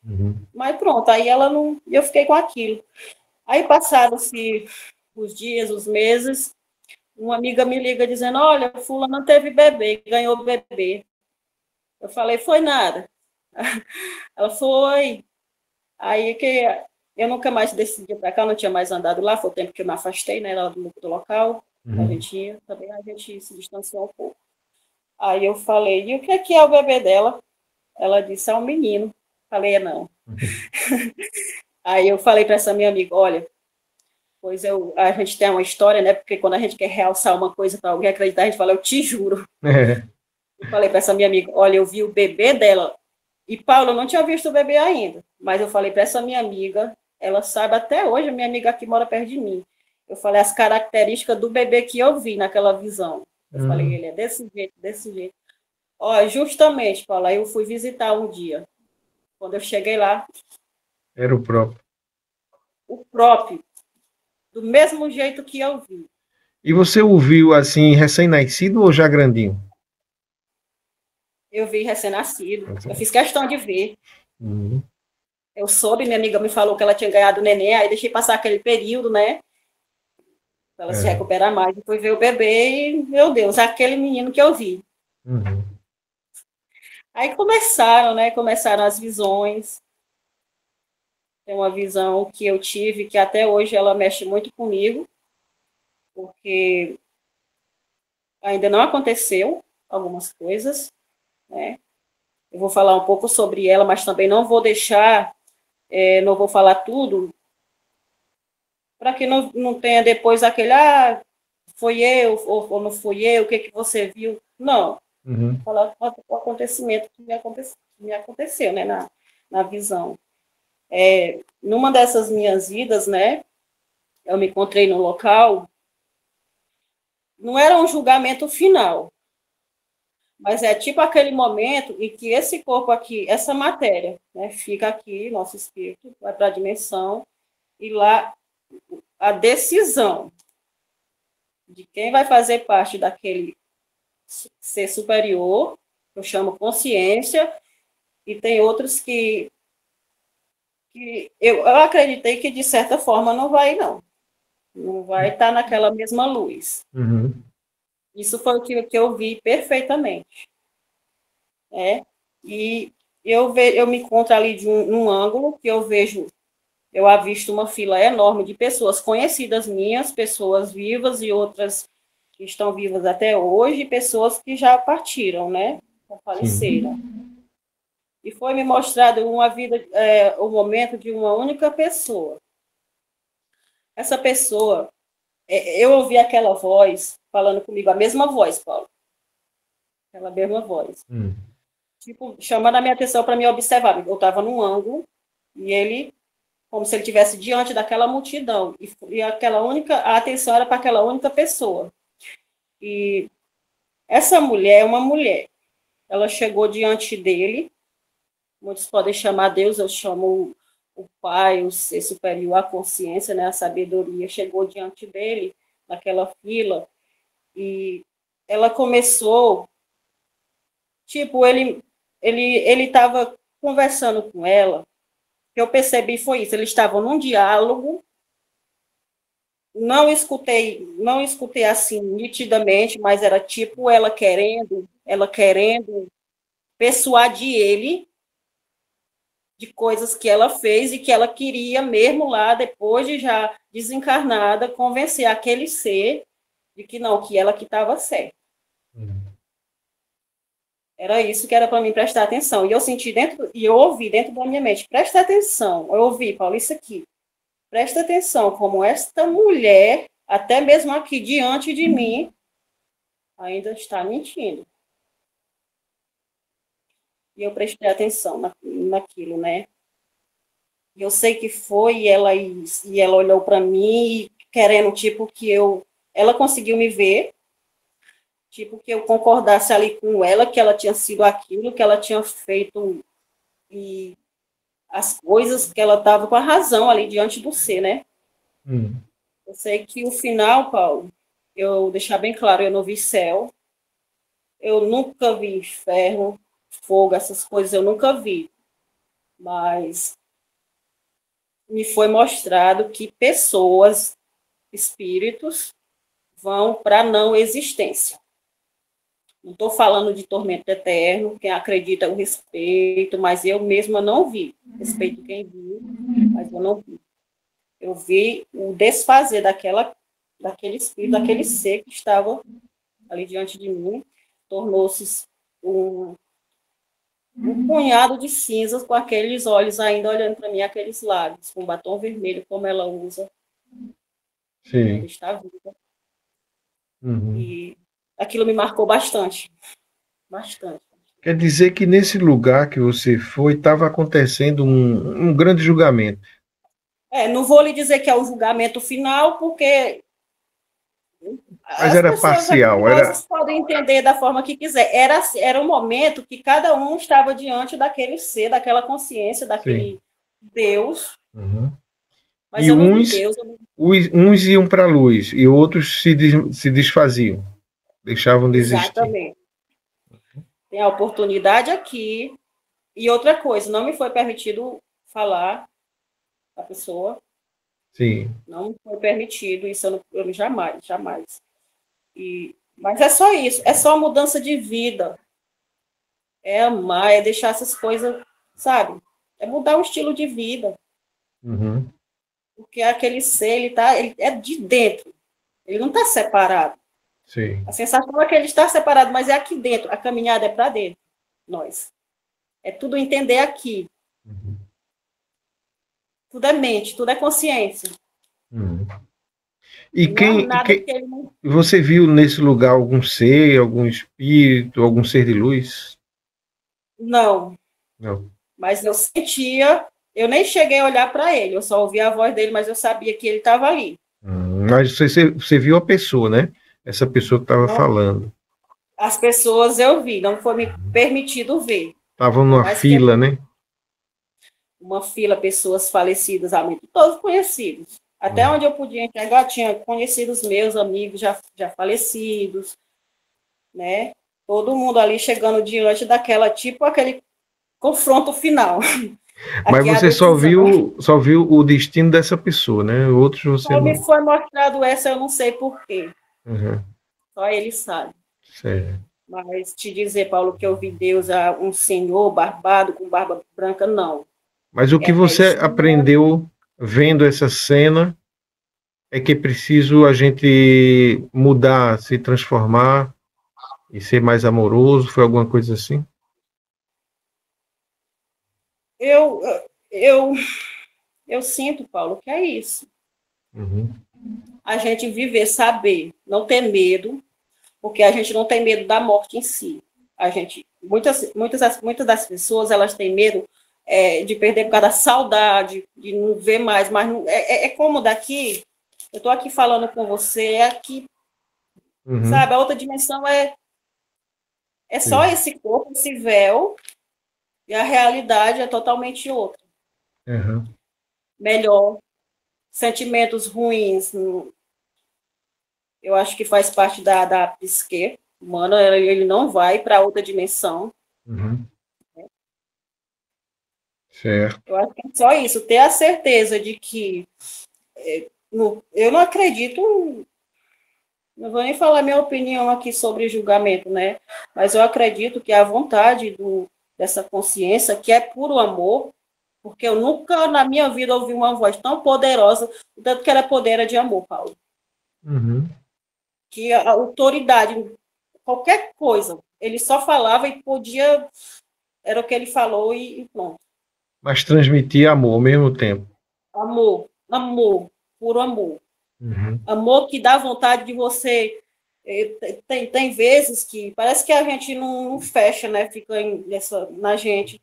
Mas pronto, aí ela não, eu fiquei com aquilo. Aí passaram-se os dias, os meses, uma amiga me liga dizendo, olha, fulano teve bebê, ganhou bebê. Eu falei, foi nada. Ela foi. Aí que eu nunca mais decidi para cá, não tinha mais andado lá, foi o tempo que eu me afastei, né, do local, a gente ia, também a gente se distanciou um pouco. Aí eu falei, e o que é o bebê dela? Ela disse, é um menino. Falei, é não. Aí eu falei para essa minha amiga, olha, pois a gente tem uma história, né, porque quando a gente quer realçar uma coisa para alguém acreditar, a gente fala, eu te juro. Eu falei para essa minha amiga, olha, eu vi o bebê dela, e Paula, eu não tinha visto o bebê ainda, mas eu falei para essa minha amiga, ela sabe até hoje, a minha amiga aqui mora perto de mim. Eu falei as características do bebê que eu vi naquela visão. Eu falei, ele é desse jeito, desse jeito. Ó, justamente, Paula, eu fui visitar um dia. Quando eu cheguei lá... Era o próprio. O próprio, do mesmo jeito que eu vi. E você o viu assim, recém-nascido ou já grandinho? Eu vi recém-nascido. Eu fiz questão de ver. Uhum. Eu soube, minha amiga me falou que ela tinha ganhado o neném, aí deixei passar aquele período, né? Pra ela se recuperar mais. Depois ver o bebê e, meu Deus, aquele menino que eu vi. Uhum. Aí começaram, né? Começaram as visões. Tem uma visão que eu tive que até hoje ela mexe muito comigo, porque ainda não aconteceu algumas coisas, né? Eu vou falar um pouco sobre ela, mas também não vou deixar, não vou falar tudo, para que não tenha depois aquele, foi eu, ou não fui eu, o que, que você viu? Não. Uhum. Vou falar o acontecimento que me aconteceu, né, na visão. Numa dessas minhas idas, né, eu me encontrei no local, não era um julgamento final, mas é tipo aquele momento em que esse corpo aqui, essa matéria, né, fica aqui, nosso espírito, vai para a dimensão, e lá a decisão de quem vai fazer parte daquele ser superior, eu chamo consciência, e tem outros que eu acreditei que, de certa forma, não vai, não. Não vai estar naquela mesma luz. Uhum. Isso foi o que eu vi perfeitamente. E eu me encontro ali num ângulo que eu vejo, eu avisto uma fila enorme de pessoas conhecidas minhas, pessoas vivas e outras que estão vivas até hoje, e pessoas que já partiram, né? Já faleceram. E foi me mostrado uma vida, o momento de uma única pessoa. Essa pessoa, eu ouvi aquela voz falando comigo, a mesma voz, Paulo. Aquela mesma voz. Tipo, chamando a minha atenção para me observar. Eu estava num ângulo e ele, como se ele estivesse diante daquela multidão. E aquela única, a atenção era para aquela única pessoa. E essa mulher é uma mulher. Ela chegou diante dele. Muitos podem chamar Deus, eu chamo o Pai, o ser superior, a consciência, né, a sabedoria. Chegou diante dele, naquela fila, e ela começou, tipo, ele estava conversando com ela. O que eu percebi foi isso, eles estavam num diálogo, não escutei assim nitidamente, mas era tipo ela querendo persuadir ele de coisas que ela fez e que ela queria mesmo lá, depois de já desencarnada, convencer aquele ser de que não, que ela que estava certa. Era isso que era para mim prestar atenção. E eu senti dentro, e eu ouvi dentro da minha mente, presta atenção. Eu ouvi, Paulo, isso aqui. Presta atenção, como esta mulher, até mesmo aqui diante de mim, ainda está mentindo. E eu prestei atenção naquilo, né? E eu sei que foi, e ela olhou para mim, querendo, tipo, ela conseguiu me ver, tipo, que eu concordasse ali com ela, que ela tinha sido aquilo, que ela tinha feito, e as coisas que ela estava com a razão ali diante do ser, né? Eu sei que o final, Paulo, eu deixar bem claro, eu não vi céu, eu nunca vi inferno, fogo, essas coisas eu nunca vi, mas me foi mostrado que pessoas, espíritos, vão para a não existência. Não estou falando de tormento eterno, quem acredita eu respeito, mas eu mesma não vi. Respeito quem viu, mas eu não vi. Eu vi o desfazer daquele espírito, daquele ser que estava ali diante de mim, tornou-se um punhado de cinzas com aqueles olhos ainda olhando para mim, aqueles lábios, com batom vermelho, como ela usa. Sim. Ela está viva. Uhum. E aquilo me marcou bastante. Bastante. Quer dizer que nesse lugar que você foi, estava acontecendo um grande julgamento. Não vou lhe dizer que é o julgamento final, porque Mas as era pessoas aqui parcial, era. podem entender da forma que quiser. Era um momento que cada um estava diante daquele ser, daquela consciência, daquele Sim. Deus. Uhum. Mas E eu não vi Deus. uns iam para a luz e outros se desfaziam, deixavam de existir. Exatamente. Tem a oportunidade aqui. E outra coisa, não me foi permitido falar a pessoa. Sim. Não me foi permitido, isso eu jamais, jamais. Mas é só isso, é só mudança de vida. É amar, é deixar essas coisas, sabe? É mudar o estilo de vida. Uhum. Porque aquele ser, ele é de dentro. Ele não está separado. Sim. A sensação é que ele está separado, mas é aqui dentro. A caminhada é para dentro. Nós. É tudo entender aqui. Uhum. Tudo é mente, tudo é consciência. Uhum. E não há nada que ele não... Você viu nesse lugar algum ser, algum espírito, algum ser de luz? Não. Não. Mas eu sentia, eu nem cheguei a olhar para ele, eu só ouvi a voz dele, mas eu sabia que ele estava ali. Mas você viu a pessoa, né? Essa pessoa que estava falando. As pessoas eu vi, não foi me permitido ver. Estavam Por numa mais que fila, né? uma fila, pessoas falecidas, amigos, todos conhecidos. Até onde eu podia enxergar, tinha conhecidos meus, amigos já falecidos, né? Todo mundo ali chegando diante daquela, tipo aquele confronto final. Mas Aqui é a você decisão. só viu o destino dessa pessoa, né? Outros você Só me não. foi mostrado essa, eu não sei porquê. Uhum. Só ele sabe. Certo. Mas te dizer, Paulo, que eu vi Deus, um senhor barbado com barba branca, não. Mas o que É você estranho. aprendeu vendo essa cena é que é preciso a gente mudar, se transformar e ser mais amoroso? Foi alguma coisa assim? Eu, eu, eu sinto, Paulo, que é isso. Uhum. A gente viver, saber, não ter medo, porque a gente não tem medo da morte em si. A gente, muitas das pessoas, elas têm medo de perder por causa da saudade, de não ver mais, mas não, é como daqui, eu estou aqui falando com você, é aqui, Uhum. sabe, a outra dimensão é só Sim. esse corpo, esse véu, e a realidade é totalmente outra. Uhum. Melhor, sentimentos ruins, eu acho que faz parte da psique humana, ele não vai para outra dimensão. Uhum. Certo. Eu acho que é só isso, ter a certeza de que eu não acredito, não vou nem falar minha opinião aqui sobre julgamento, né? Mas eu acredito que a vontade dessa consciência, que é puro amor, porque eu nunca na minha vida ouvi uma voz tão poderosa, tanto que ela é poder de amor, Paulo. Uhum. Que a autoridade, qualquer coisa, ele só falava e podia, era o que ele falou e pronto. Mas transmitir amor ao mesmo tempo. Amor, amor, puro amor. Uhum. Amor que dá vontade de você. Tem vezes que parece que a gente não fecha, né? Fica na gente.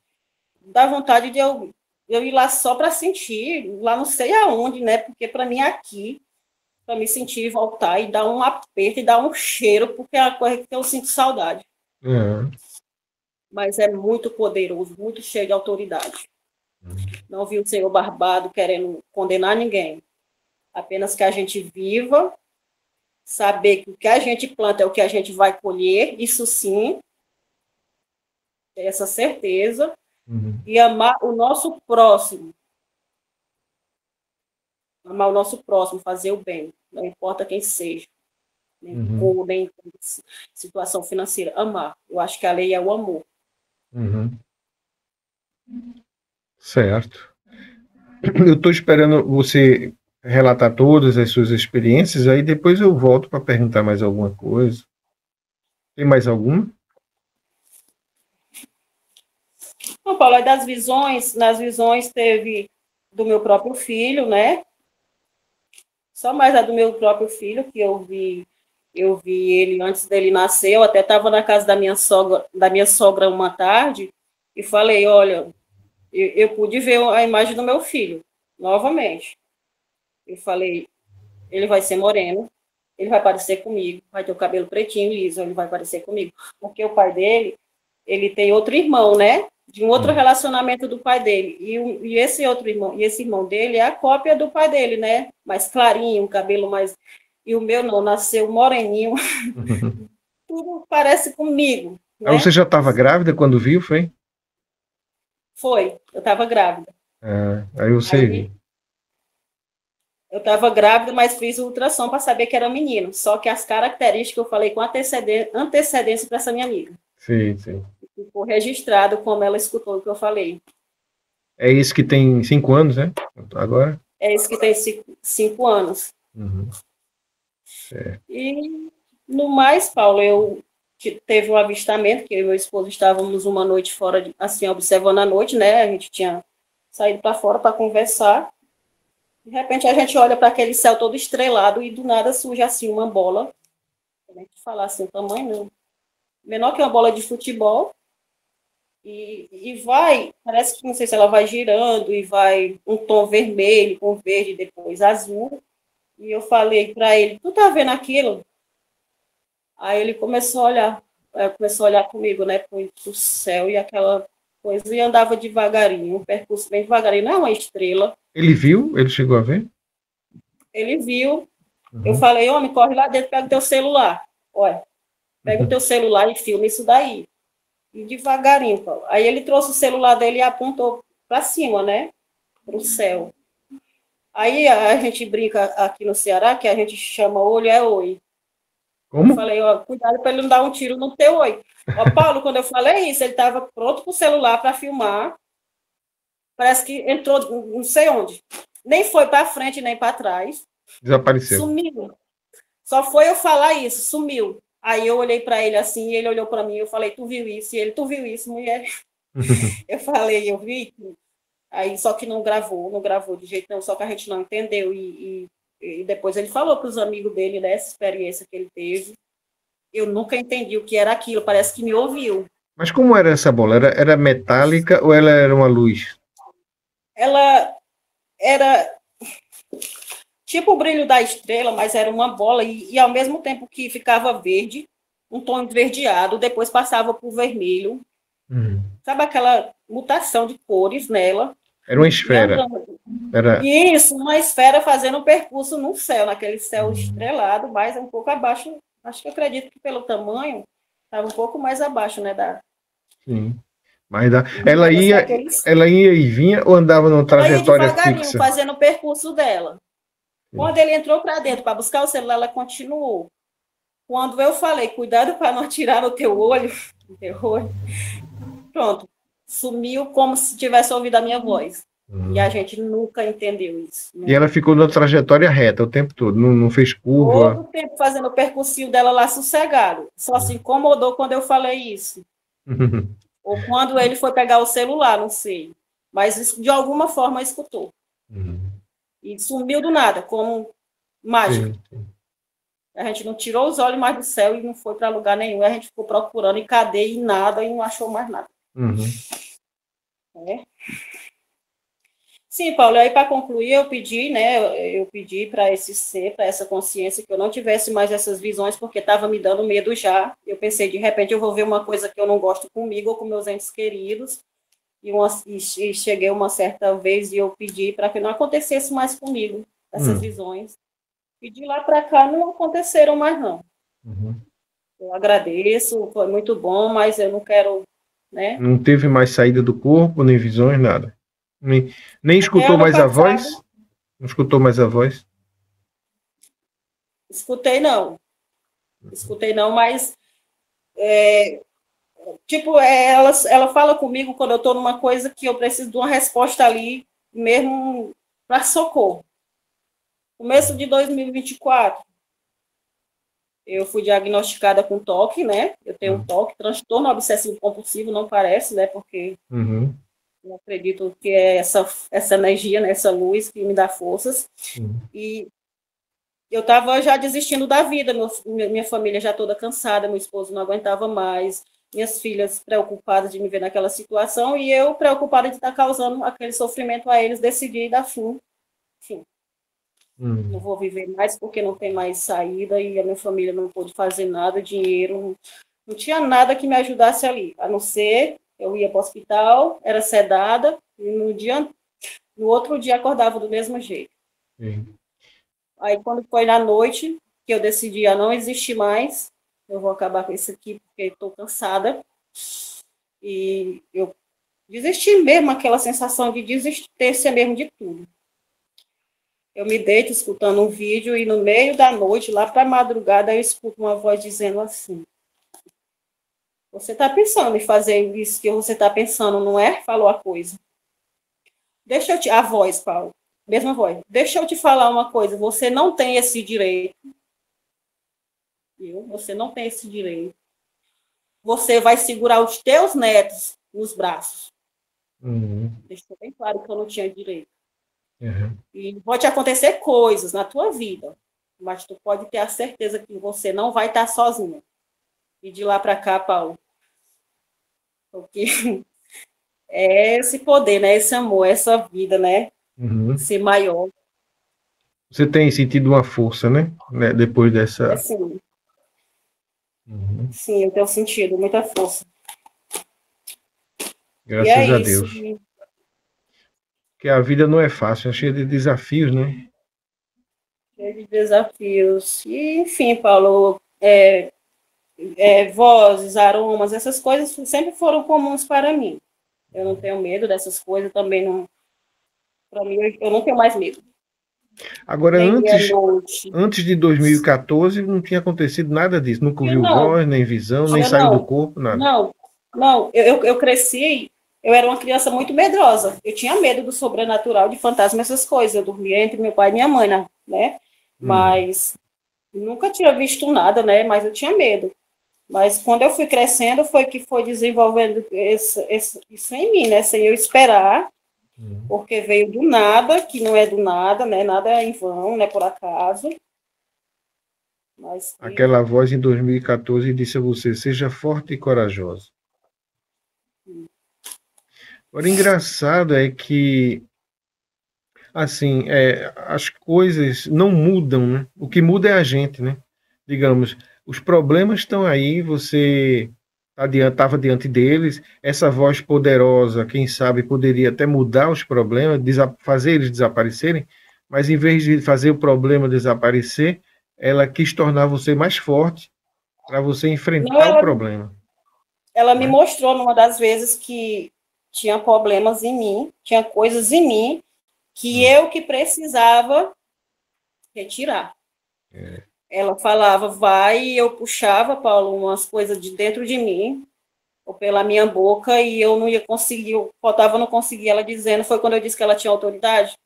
Dá vontade de eu ir lá só para sentir, lá não sei aonde, né? Porque para mim é aqui, para me sentir, voltar e dar um aperto e dar um cheiro, porque é uma coisa que eu sinto saudade. Uhum. Mas é muito poderoso, muito cheio de autoridade. Não vi o Senhor barbado querendo condenar ninguém. Apenas que a gente viva, saber que o que a gente planta é o que a gente vai colher, isso sim, ter essa certeza, Uhum. e amar o nosso próximo. Amar o nosso próximo, fazer o bem, não importa quem seja. nem cor, nem situação financeira. Amar. Eu acho que a lei é o amor. Certo. Eu estou esperando você relatar todas as suas experiências, aí depois eu volto para perguntar mais alguma coisa. Tem mais alguma? Não, Paulo, aí das visões, nas visões teve do meu próprio filho, né? Só mais a do meu próprio filho, que eu vi ele antes dele nascer. Eu até estava na casa da minha sogra uma tarde e falei, olha, eu pude ver a imagem do meu filho novamente. Eu falei, ele vai ser moreno, ele vai parecer comigo, vai ter o cabelo pretinho, liso, ele vai parecer comigo. Porque o pai dele, ele tem outro irmão, né? De um outro relacionamento do pai dele. E esse outro irmão, e esse irmão dele é a cópia do pai dele, né? Mais clarinho, um cabelo mais... E o meu não, nasceu moreninho. Tudo parece comigo. Né? Aí você já estava grávida quando viu, foi? Foi, eu estava grávida. Aí você viu. Eu estava grávida, mas fiz o ultrassom para saber que era um menino. Só que as características eu falei com antecedência para essa minha amiga. Sim, sim. Ficou registrado como ela escutou o que eu falei. É esse que tem 5 anos, né? Agora? É esse que tem 5 anos. E, no mais, Paulo, eu teve um avistamento, que eu e meu esposo estávamos uma noite fora, assim, observando a noite, né? A gente tinha saído para fora para conversar. De repente, a gente olha para aquele céu todo estrelado e, do nada, surge, assim, uma bola. A gente falar assim, o tamanho não. Menor que uma bola de futebol. E vai, parece que, não sei se ela vai girando e vai um tom vermelho, com verde, depois azul. E eu falei para ele, tu tá vendo aquilo? Aí ele começou a olhar comigo, né, pro céu e aquela coisa, e andava devagarinho, um percurso bem devagarinho, não é uma estrela. Ele viu? Ele chegou a ver? Ele viu. Eu falei, homem, corre lá dentro, pega o teu celular. Olha, pega o teu celular e filma isso daí. E devagarinho, Paulo. Aí ele trouxe o celular dele e apontou para cima, né, pro céu. Aí a gente brinca aqui no Ceará, que a gente chama olho é oi. Como? Eu falei, ó, cuidado para ele não dar um tiro no teu oi. Ó, Paulo, quando eu falei isso, ele estava pronto para o celular para filmar. Parece que entrou, não sei onde. Nem foi para frente, nem para trás. Desapareceu. Sumiu. Só foi eu falar isso, sumiu. Aí eu olhei para ele assim, e ele olhou para mim, eu falei, tu viu isso? E ele, tu viu isso, mulher? Eu falei, eu vi. Aí, só que não gravou de jeito nenhum, só que a gente não entendeu. E depois ele falou para os amigos dele dessa experiência que ele teve. Eu nunca entendi o que era aquilo, parece que me ouviu. Mas como era essa bola? Era metálica ou ela era uma luz? Ela era tipo o brilho da estrela, mas era uma bola, e ao mesmo tempo que ficava verde, um tom esverdeado, depois passava para o vermelho. Sabe aquela mutação de cores nela? Era uma esfera. Isso, uma esfera fazendo um percurso no céu, naquele céu estrelado, mas um pouco abaixo. Acho que eu acredito que pelo tamanho estava um pouco mais abaixo, né? Sim. Mas ela ia e vinha ou andava numa trajetória fixa? Fazendo o percurso dela. Sim. Quando ele entrou para dentro para buscar o celular, ela continuou. Quando eu falei, cuidado para não atirar no teu olho, pronto, sumiu como se tivesse ouvido a minha voz. E a gente nunca entendeu isso. Né? E ela ficou na trajetória reta o tempo todo, não fez curva? Todo o tempo fazendo o percursinho dela lá sossegado. Só se incomodou quando eu falei isso. Ou quando ele foi pegar o celular, não sei. Mas de alguma forma escutou. E sumiu do nada, como mágico. Sim. A gente não tirou os olhos mais do céu e não foi para lugar nenhum. A gente ficou procurando e cadê e nada, e não achou mais nada. É. Sim, Paulo, aí para concluir, eu pedi para esse ser, para essa consciência, que eu não tivesse mais essas visões, porque estava me dando medo já. Eu pensei, de repente eu vou ver uma coisa que eu não gosto comigo ou com meus entes queridos, e cheguei uma certa vez e eu pedi para que não acontecesse mais comigo, essas visões. E de lá para cá não aconteceram mais, não. Eu agradeço, foi muito bom, mas eu não quero, né? Não teve mais saída do corpo, nem visões, nada? Nem escutou mais a voz? Não escutou mais a voz? Escutei, não. Escutei não, mas tipo, ela fala comigo quando eu estou numa coisa que eu preciso de uma resposta ali, mesmo para socorro. Começo de 2024, eu fui diagnosticada com TOC, né? Eu tenho um TOC, transtorno obsessivo compulsivo, não parece, né? Porque eu acredito que é essa energia, né? Essa luz que me dá forças. E eu estava já desistindo da vida, minha família já toda cansada, meu esposo não aguentava mais, minhas filhas preocupadas de me ver naquela situação e eu preocupada de estar causando aquele sofrimento a eles, decidi dar fim. Enfim, não vou viver mais porque não tem mais saída e a minha família não pôde fazer nada, dinheiro, não tinha nada que me ajudasse ali, a não ser eu ia para o hospital, era sedada e no outro dia acordava do mesmo jeito. Aí, quando foi na noite, que eu decidi a não existir mais, eu vou acabar com isso aqui, porque estou cansada. E eu desisti mesmo, aquela sensação de desistência mesmo de tudo. Eu me deito escutando um vídeo e no meio da noite, lá para a madrugada, eu escuto uma voz dizendo assim: você está pensando em fazer isso que você está pensando, não é? Falou a coisa. Deixa eu te... A voz, Paulo. Mesma voz. Deixa eu te falar uma coisa. Você não tem esse direito. Viu? Você não tem esse direito. Você vai segurar os teus netos nos braços. Deixou bem claro que eu não tinha direito. E pode acontecer coisas na tua vida, mas tu pode ter a certeza que você não vai estar sozinha. E de lá para cá, Paulo, porque é esse poder, né? Esse amor, essa vida, né? Ser maior. Você tem sentido uma força, né? Depois dessa... Sim. Sim, eu tenho sentido muita força. Graças a Deus. Porque a vida não é fácil, é cheia de desafios, né? Cheia de desafios. E, enfim, Paulo, vozes, aromas, essas coisas sempre foram comuns para mim. Eu não tenho medo dessas coisas, também não... Para mim, eu não tenho mais medo. Agora, antes de 2014, não tinha acontecido nada disso. Nunca ouviu voz, nem visão, nem saiu do corpo, nada. Não. Eu cresci, eu era uma criança muito medrosa. Eu tinha medo do sobrenatural, de fantasma, essas coisas. Eu dormia entre meu pai e minha mãe, né? Mas nunca tinha visto nada, né? Mas eu tinha medo. Mas quando eu fui crescendo, foi que foi desenvolvendo isso em mim, né? Sem eu esperar. Porque veio do nada, que não é do nada, né? Nada é em vão, né? Por acaso. Mas aquela voz em 2014 disse a você: seja forte e corajosa. Agora, engraçado é que, assim, as coisas não mudam, né? O que muda é a gente, né? Digamos, os problemas estão aí, você estava diante deles, essa voz poderosa, quem sabe, poderia até mudar os problemas, fazer eles desaparecerem, mas em vez de fazer o problema desaparecer, ela quis tornar você mais forte para você enfrentar o problema. Ela me mostrou numa das vezes que tinha problemas em mim, tinha coisas em mim que eu que precisava retirar. Ela falava, vai, e eu puxava, Paulo, umas coisas de dentro de mim, ou pela minha boca, e eu não ia conseguir, eu faltava, não conseguia. Ela dizendo, foi quando eu disse que ela tinha autoridade.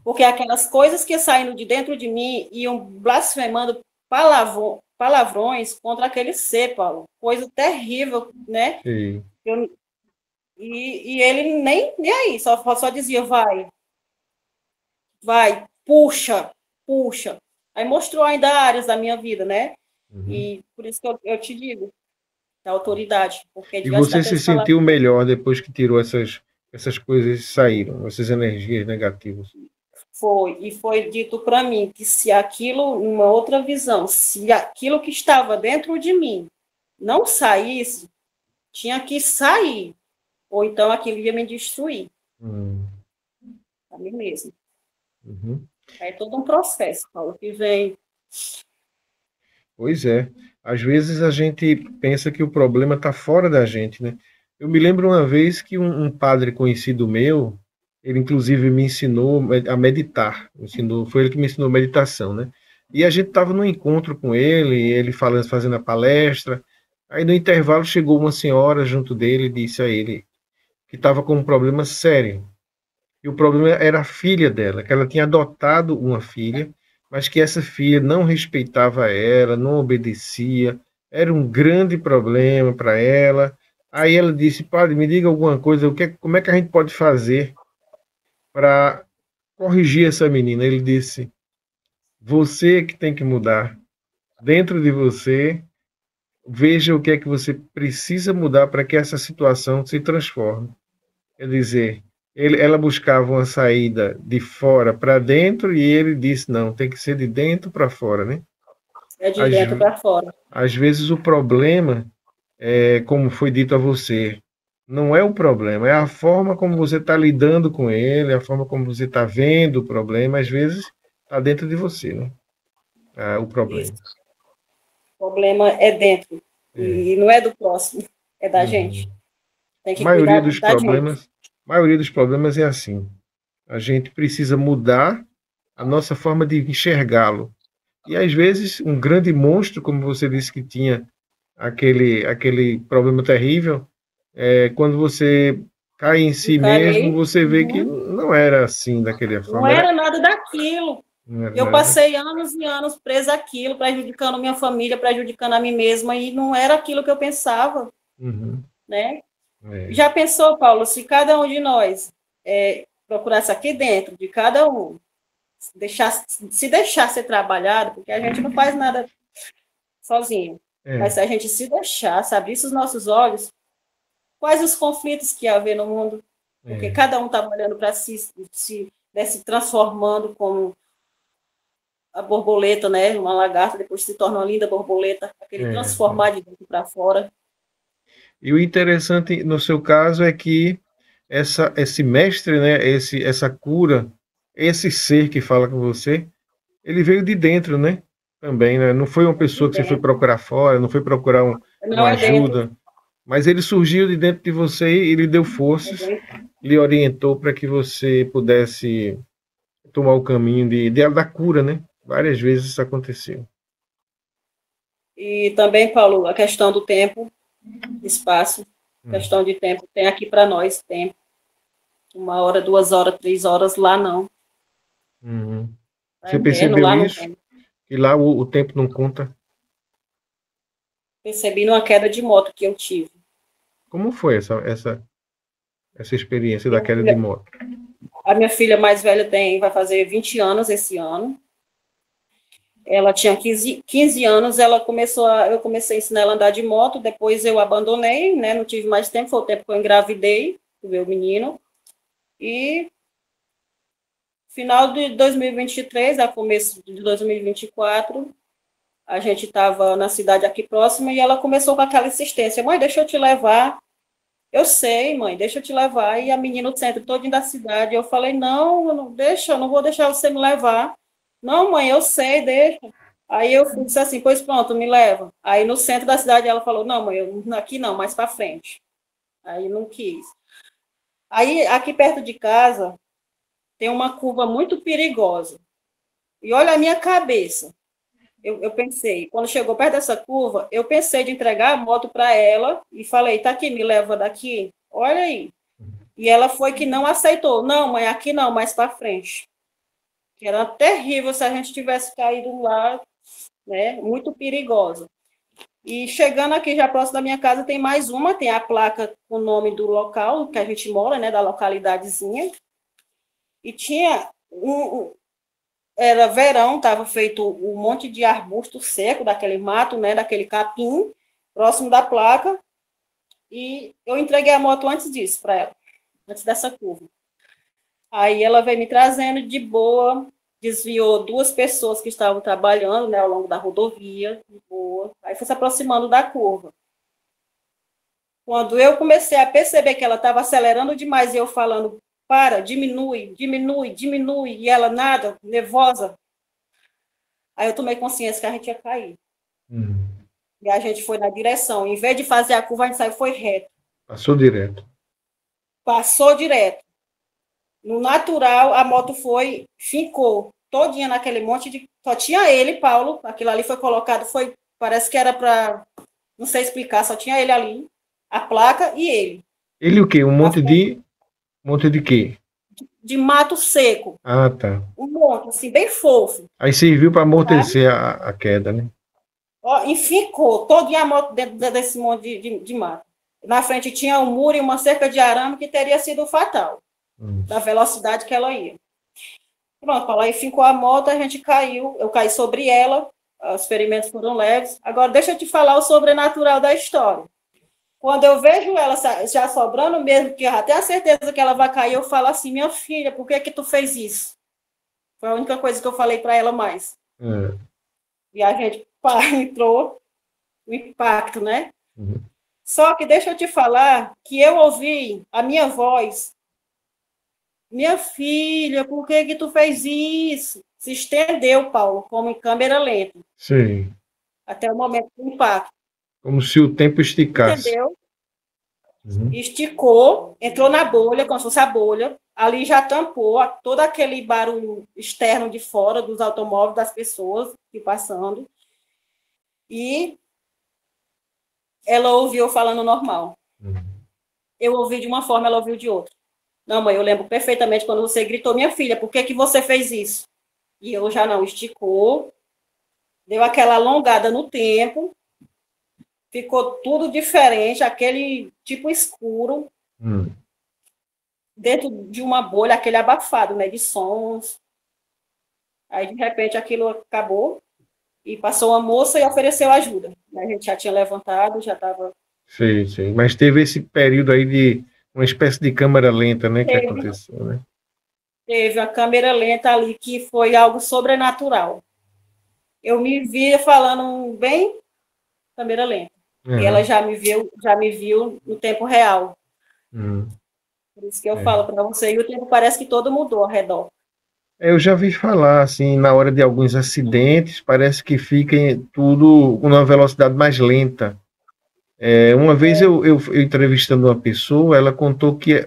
Porque aquelas coisas que saindo de dentro de mim iam blasfemando palavrões contra aquele ser, Paulo. Coisa terrível, né? Sim. E ele nem aí, só dizia, vai, puxa. Aí mostrou ainda áreas da minha vida, né? E por isso que eu te digo, da autoridade. Porque e você se sentiu melhor depois que tirou essas coisas saíram, essas energias negativas? Foi dito para mim que se aquilo, uma outra visão, se aquilo que estava dentro de mim não saísse, tinha que sair, ou então aquilo ia me destruir. A mim mesmo. É todo um processo, Paulo, que vem. Pois é. Às vezes a gente pensa que o problema está fora da gente, né? Eu me lembro uma vez que um padre conhecido meu, ele inclusive me ensinou a meditar. Foi ele que me ensinou meditação, né? E a gente estava no encontro com ele falando, fazendo a palestra. Aí no intervalo chegou uma senhora junto dele e disse a ele que estava com um problema sério. E o problema era a filha dela, que ela tinha adotado uma filha, mas que essa filha não respeitava ela, não obedecia. Era um grande problema para ela. Aí ela disse: Padre, me diga alguma coisa, como é que a gente pode fazer para corrigir essa menina? Ele disse: você que tem que mudar. Dentro de você, veja o que é que você precisa mudar para que essa situação se transforme. Quer dizer, ela buscava uma saída de fora para dentro e ele disse: não, tem que ser de dentro para fora, né? É de dentro para fora. Às vezes o problema, como foi dito a você, não é o problema, é a forma como você está lidando com ele, a forma como você está vendo o problema, às vezes está dentro de você, né? O problema. Isso. O problema é dentro. E não é do próximo, é da gente. Tem que cuidar da gente. A maioria dos problemas é assim. A gente precisa mudar a nossa forma de enxergá-lo. E às vezes um grande monstro, como você disse que tinha aquele problema terrível, quando você cai em si mesmo, você vê que não era assim daquela forma. Não era nada daquilo. Eu passei anos e anos presa àquilo, prejudicando minha família, prejudicando a mim mesma, e não era aquilo que eu pensava. Né? Já pensou, Paulo, se cada um de nós procurasse aqui dentro, de cada um, se deixar ser trabalhado, porque a gente não faz nada sozinho, mas se a gente se deixasse, abrisse os nossos olhos, quais os conflitos que ia haver no mundo? Porque cada um estava olhando para si, se transformando como a borboleta, né? Uma lagarta, depois se torna uma linda borboleta, aquele transformar de dentro para fora. E o interessante no seu caso é que esse mestre, né? Essa cura, esse ser que fala com você, ele veio de dentro, né? Também, né? Não foi uma pessoa que você foi procurar fora, não foi procurar uma ajuda, mas ele surgiu de dentro de você e lhe deu forças, lhe orientou para que você pudesse tomar o caminho da cura, né? Várias vezes isso aconteceu. E também, Paulo, a questão do tempo, espaço, questão de tempo, tem aqui para nós tempo. 1 hora, 2 horas, 3 horas, lá não. Você percebeu isso? Que lá o tempo não conta? Percebi numa queda de moto que eu tive. Como foi essa experiência da queda de moto? A minha filha mais velha vai fazer 20 anos esse ano. Ela tinha 15 anos, eu comecei a ensinar ela a andar de moto, depois eu abandonei, né, não tive mais tempo, foi o tempo que eu engravidei do meu menino. E final de 2023, a começo de 2024, a gente estava na cidade aqui próxima e ela começou com aquela insistência: mãe, deixa eu te levar. Eu sei, mãe, deixa eu te levar. E a menina no centro todinho da cidade, eu falei: não, eu não vou deixar você me levar. Não, mãe, eu sei, deixa. Aí eu disse assim: pois pronto, me leva. Aí no centro da cidade ela falou: não, mãe, aqui não, mais para frente. Aí não quis. Aí aqui perto de casa tem uma curva muito perigosa. E olha a minha cabeça. Eu pensei, quando chegou perto dessa curva, eu pensei de entregar a moto para ela e falei: tá aqui, me leva daqui. Olha aí. E ela foi que não aceitou. Não, mãe, aqui não, mais para frente. Que era terrível se a gente tivesse caído lá, né? Muito perigosa. E chegando aqui já próximo da minha casa tem mais uma, tem a placa com o nome do local que a gente mora, né? Da localidadezinha. E tinha era verão, estava feito um monte de arbusto seco, daquele mato, né? Daquele capim, próximo da placa. E eu entreguei a moto antes disso para ela, antes dessa curva. Aí ela veio me trazendo de boa, desviou 2 pessoas que estavam trabalhando, né, ao longo da rodovia, de boa. Aí foi se aproximando da curva. Quando eu comecei a perceber que ela estava acelerando demais e eu falando: para, diminui, diminui, diminui, e ela nada, nervosa. Aí eu tomei consciência que a gente ia cair. E a gente foi na direção. Em vez de fazer a curva, a gente saiu, foi reto. Passou direto. Passou direto. No natural, a moto ficou. todinha naquele monte de... Só tinha ele, Paulo, aquilo ali foi colocado, parece que era para, não sei explicar, só tinha ele ali, a placa e ele. Ele o quê? Um monte de quê? De mato seco. Ah, tá. Um monte, assim, bem fofo. Aí serviu para amortecer a queda, né? Ó, e ficou todinha a moto dentro desse monte de mato. Na frente tinha um muro e uma cerca de arame que teria sido fatal, da velocidade que ela ia. Pronto, Paulo, aí ficou a moto, a gente caiu, eu caí sobre ela, os ferimentos foram leves. Agora, deixa eu te falar o sobrenatural da história. Quando eu vejo ela já sobrando mesmo, que eu já tenho a certeza que ela vai cair, eu falo assim, minha filha, por que tu fez isso? Foi a única coisa que eu falei para ela mais. E a gente entrou o impacto, né? Uhum. Só que deixa eu te falar que eu ouvi a minha voz. Minha filha, por que tu fez isso? Se estendeu, Paulo, como em câmera lenta. Sim. Até o momento do impacto. Como se o tempo esticasse. Entendeu? Esticou, entrou na bolha, como se fosse a bolha. Ali já tampou todo aquele barulho externo de fora dos automóveis, das pessoas que passando. E ela ouviu falando normal. Eu ouvi de uma forma, ela ouviu de outra. Não, mãe, eu lembro perfeitamente quando você gritou, minha filha, por que você fez isso? E eu já não, esticou, deu aquela alongada no tempo, ficou tudo diferente, aquele tipo escuro, dentro de uma bolha, aquele abafado, né, de sons. Aí, de repente, aquilo acabou e passou uma moça e ofereceu ajuda. A gente já tinha levantado, já estava... Sim. Mas teve esse período aí de uma espécie de câmera lenta, né, que aconteceu, né? Teve a câmera lenta ali, que foi algo sobrenatural. Eu me via falando bem câmera lenta. E ela já me viu no tempo real. Por isso que eu falo para você, e o tempo parece que todo mudou ao redor. Eu já vi falar, assim, na hora de alguns acidentes, parece que fica tudo com uma velocidade mais lenta. Uma vez eu entrevistando uma pessoa, ela contou que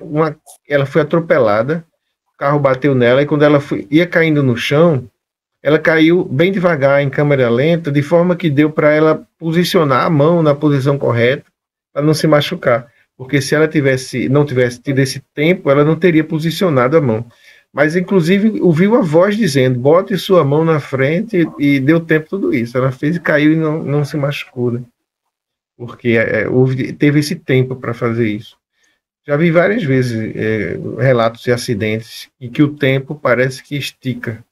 ela foi atropelada, o carro bateu nela, e quando ela ia caindo no chão, ela caiu bem devagar, em câmera lenta, de forma que deu para ela posicionar a mão na posição correta, para não se machucar. Porque se ela não tivesse tido esse tempo, ela não teria posicionado a mão. Mas, inclusive, ouviu a voz dizendo, bote sua mão na frente, e deu tempo tudo isso. Ela fez e caiu e não se machucou, né? Porque teve esse tempo para fazer isso. Já vi várias vezes relatos de acidentes em que o tempo parece que estica.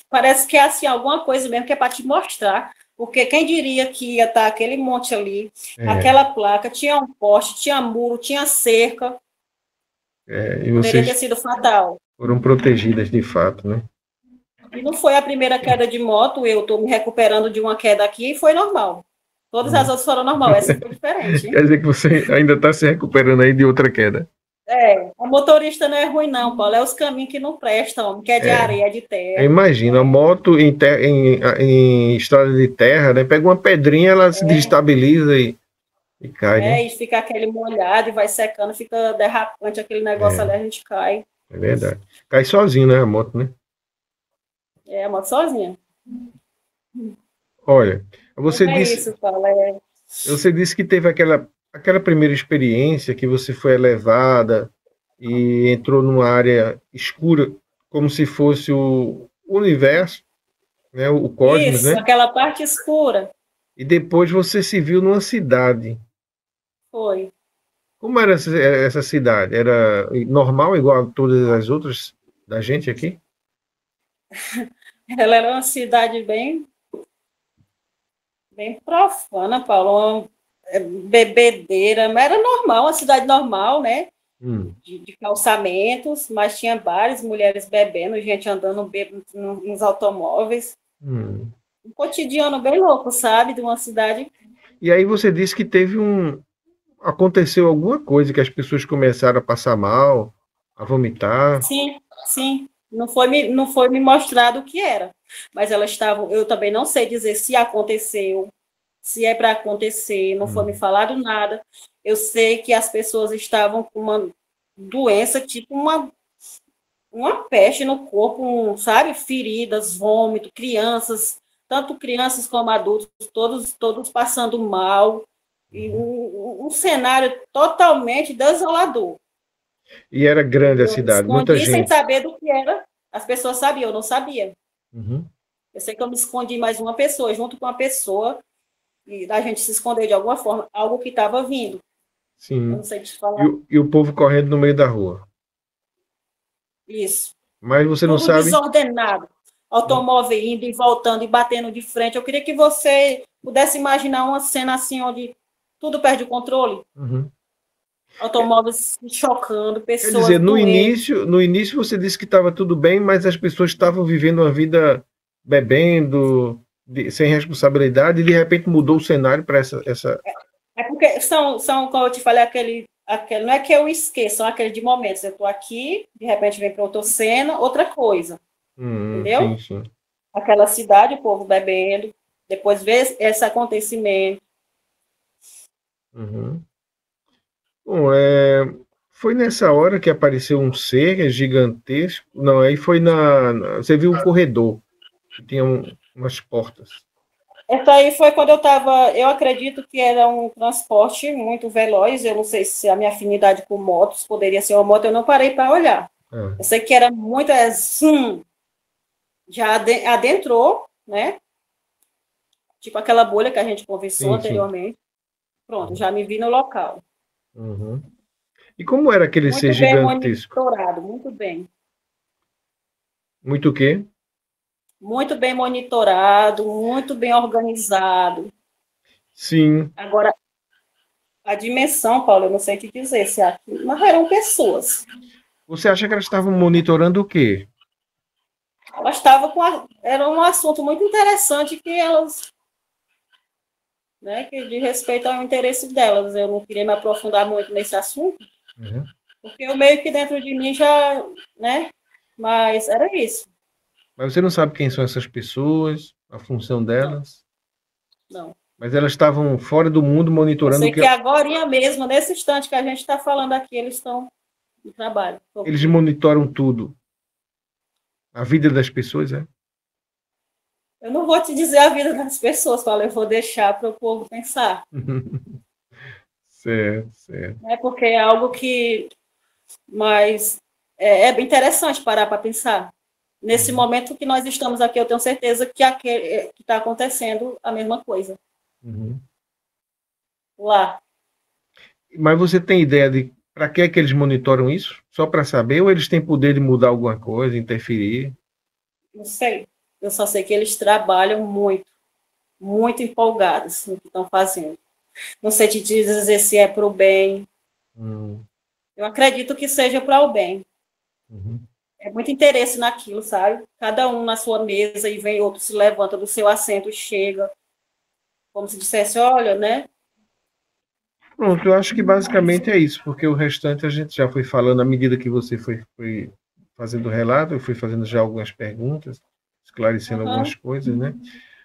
Parece que é assim, alguma coisa mesmo que é para te mostrar, porque quem diria que ia estar aquele monte ali, aquela placa, tinha um poste, tinha muro, tinha cerca, e poderia ter sido fatal. Foram protegidas de fato, né? E não foi a primeira queda de moto, eu estou me recuperando de uma queda aqui e foi normal. Todas as outras foram normal, essa foi diferente. Hein? Quer dizer que você ainda está se recuperando aí de outra queda. O motorista não é ruim não, Paulo, é os caminhos que não prestam, que é de areia, de terra. Imagina, a moto em estrada de terra, né? Pega uma pedrinha, ela se desestabiliza e cai, né? E fica aquele molhado e vai secando, fica derrapante aquele negócio ali, a gente cai. É verdade. Cai sozinho, né, a moto, né? A moto sozinha. Olha, você disse... isso, Paulo, Você disse que teve aquela primeira experiência que você foi elevada e entrou numa área escura, como se fosse o universo, né, o cosmos, isso, né? Aquela parte escura. E depois você se viu numa cidade. Foi. Como era essa cidade? Era normal, igual a todas as outras da gente aqui? Ela era uma cidade bem profana, Paulo, bebedeira, mas era normal, uma cidade normal, né? De calçamentos, mas tinha bares, mulheres bebendo, gente andando bêbado nos automóveis. Um cotidiano bem louco, sabe? De uma cidade. E aí você disse que aconteceu alguma coisa, que as pessoas começaram a passar mal, a vomitar. Sim. Não foi me mostrado o que era. Mas elas estavam, eu também não sei dizer se aconteceu, se é para acontecer, não foi me falado nada. Eu sei que as pessoas estavam com uma doença, tipo uma peste no corpo, sabe? Feridas, vômito, crianças, tanto crianças como adultos, todos passando mal. E um cenário totalmente desolador. E era grande a Eu me cidade, muita escondi sem gente. saber do que era. As pessoas sabiam, eu não sabia. Uhum. Eu sei que eu me escondi mais uma pessoa, junto com uma pessoa, e a gente se escondeu de alguma forma, algo que estava vindo. Eu Sim. não sei te falar E o povo correndo no meio da rua. isso. Mas você não Tudo sabe. desordenado. Automóvel indo e voltando e batendo de frente. Eu queria que você pudesse imaginar uma cena assim, onde tudo perde o controle. Uhum. Automóveis se chocando, Quer dizer, pessoas doentes. no início você disse que estava tudo bem, mas as pessoas estavam vivendo uma vida bebendo, sem responsabilidade, e de repente mudou o cenário para essa. É porque como eu te falei, não é que eu esqueça, são aqueles de momentos. Eu estou aqui, de repente vem para outra cena, outra coisa. Sim, Entendeu? sim. Aquela cidade, o povo bebendo, depois vê esse acontecimento. Uhum. Bom, foi nessa hora que apareceu um ser gigantesco. Não, aí foi você viu um corredor, que tinha umas portas. Essa aí foi quando eu estava. Eu acredito que era um transporte muito veloz. Eu não sei se a minha afinidade com motos poderia ser uma moto, eu não parei para olhar. Ah, Eu sei que era muito. Já adentrou, né? Tipo aquela bolha que a gente conversou sim, sim. anteriormente. Pronto, já me vi no local. Uhum. E como era aquele ser Muito bem gigantesco? monitorado, muito bem. Muito o quê? Muito bem monitorado, muito bem organizado. Sim. Agora, a dimensão, Paulo, eu não sei te dizer se aqui, mas eram pessoas. Você acha que elas estavam monitorando o quê? Elas estavam era um assunto muito interessante que elas, né, que de respeito ao interesse delas. Eu não queria me aprofundar muito nesse assunto, Uhum. porque eu meio que dentro de mim já, né, mas era isso. Mas você não sabe quem são essas pessoas, a função Não, delas. não. Mas elas estavam fora do mundo Eu monitorando o sei que que agora mesmo, nesse instante que a gente está falando aqui, eles estão no trabalho. eles monitoram tudo. A vida das pessoas, é? Eu não vou te dizer a vida das pessoas, Paulo, eu vou deixar para o povo pensar. Certo, certo. Né? Porque é algo que. Mas é bem interessante parar para pensar. Nesse Uhum. momento que nós estamos aqui, eu tenho certeza que está acontecendo a mesma coisa Uhum. lá. Mas você tem ideia de para que é que eles monitoram isso? Só para saber ou eles têm poder de mudar alguma coisa, interferir? Não sei. Eu só sei que eles trabalham muito, muito empolgados no que estão fazendo. Não sei te dizer se é para o bem. Hum. Eu acredito que seja para o bem. Uhum. É muito interesse naquilo, sabe? Cada um na sua mesa e vem outro se levanta do seu assento e chega, como se dissesse, olha, né? Pronto, eu acho que basicamente é isso, porque o restante a gente já foi falando à medida que você foi fazendo o relato, eu fui fazendo já algumas perguntas, esclarecendo algumas Uhum. coisas, né?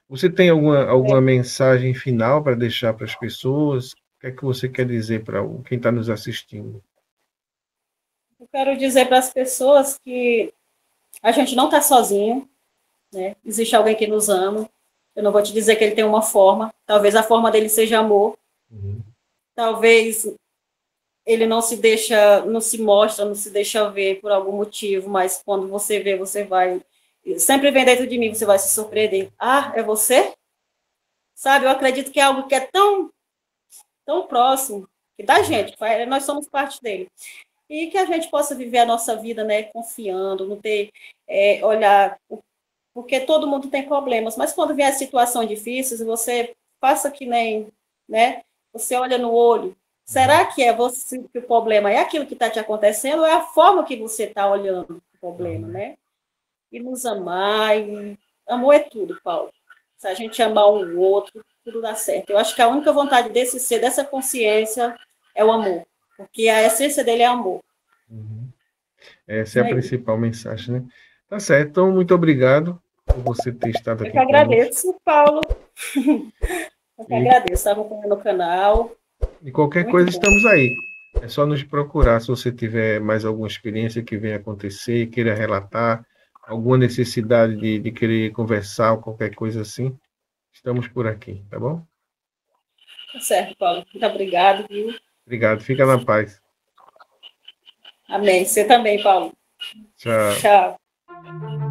Você tem alguma mensagem final para deixar para as pessoas? O que é que você quer dizer para quem está nos assistindo? Eu quero dizer para as pessoas que a gente não está sozinho, né? Existe alguém que nos ama. Eu não vou te dizer que ele tem uma forma. Talvez a forma dele seja amor. Uhum. Talvez ele não se deixa, não se mostra, não se deixa ver por algum motivo, mas quando você vê, você vai. Sempre vem dentro de mim, você vai se surpreender. Ah, é você? Sabe, eu acredito que é algo que é tão próximo que da gente, nós somos parte dele. E que a gente possa viver a nossa vida, né, confiando, não ter, olhar, porque todo mundo tem problemas, mas quando vier situações difíceis, você faça que nem, né, você olha no olho, será que é você que o problema é aquilo que está te acontecendo ou é a forma que você está olhando o problema, né? E nos amar, e amor é tudo, Paulo. Se a gente amar um outro, tudo dá certo. Eu acho que a única vontade desse ser, dessa consciência, é o amor. Porque a essência dele é amor. Uhum. Essa é a É isso. principal mensagem, né? Tá certo, então muito obrigado por você ter estado Eu que aqui conosco. agradeço, Paulo. Eu que E, agradeço. Estava acompanhando o canal. e qualquer Muito coisa bom. estamos aí. É só nos procurar se você tiver mais alguma experiência que venha acontecer, queira relatar, alguma necessidade de querer conversar ou qualquer coisa assim. Estamos por aqui, tá bom? Tá certo, Paulo. Muito obrigado, viu? Obrigado, fica na paz. Amém. Você também, Paulo. Tchau. Tchau.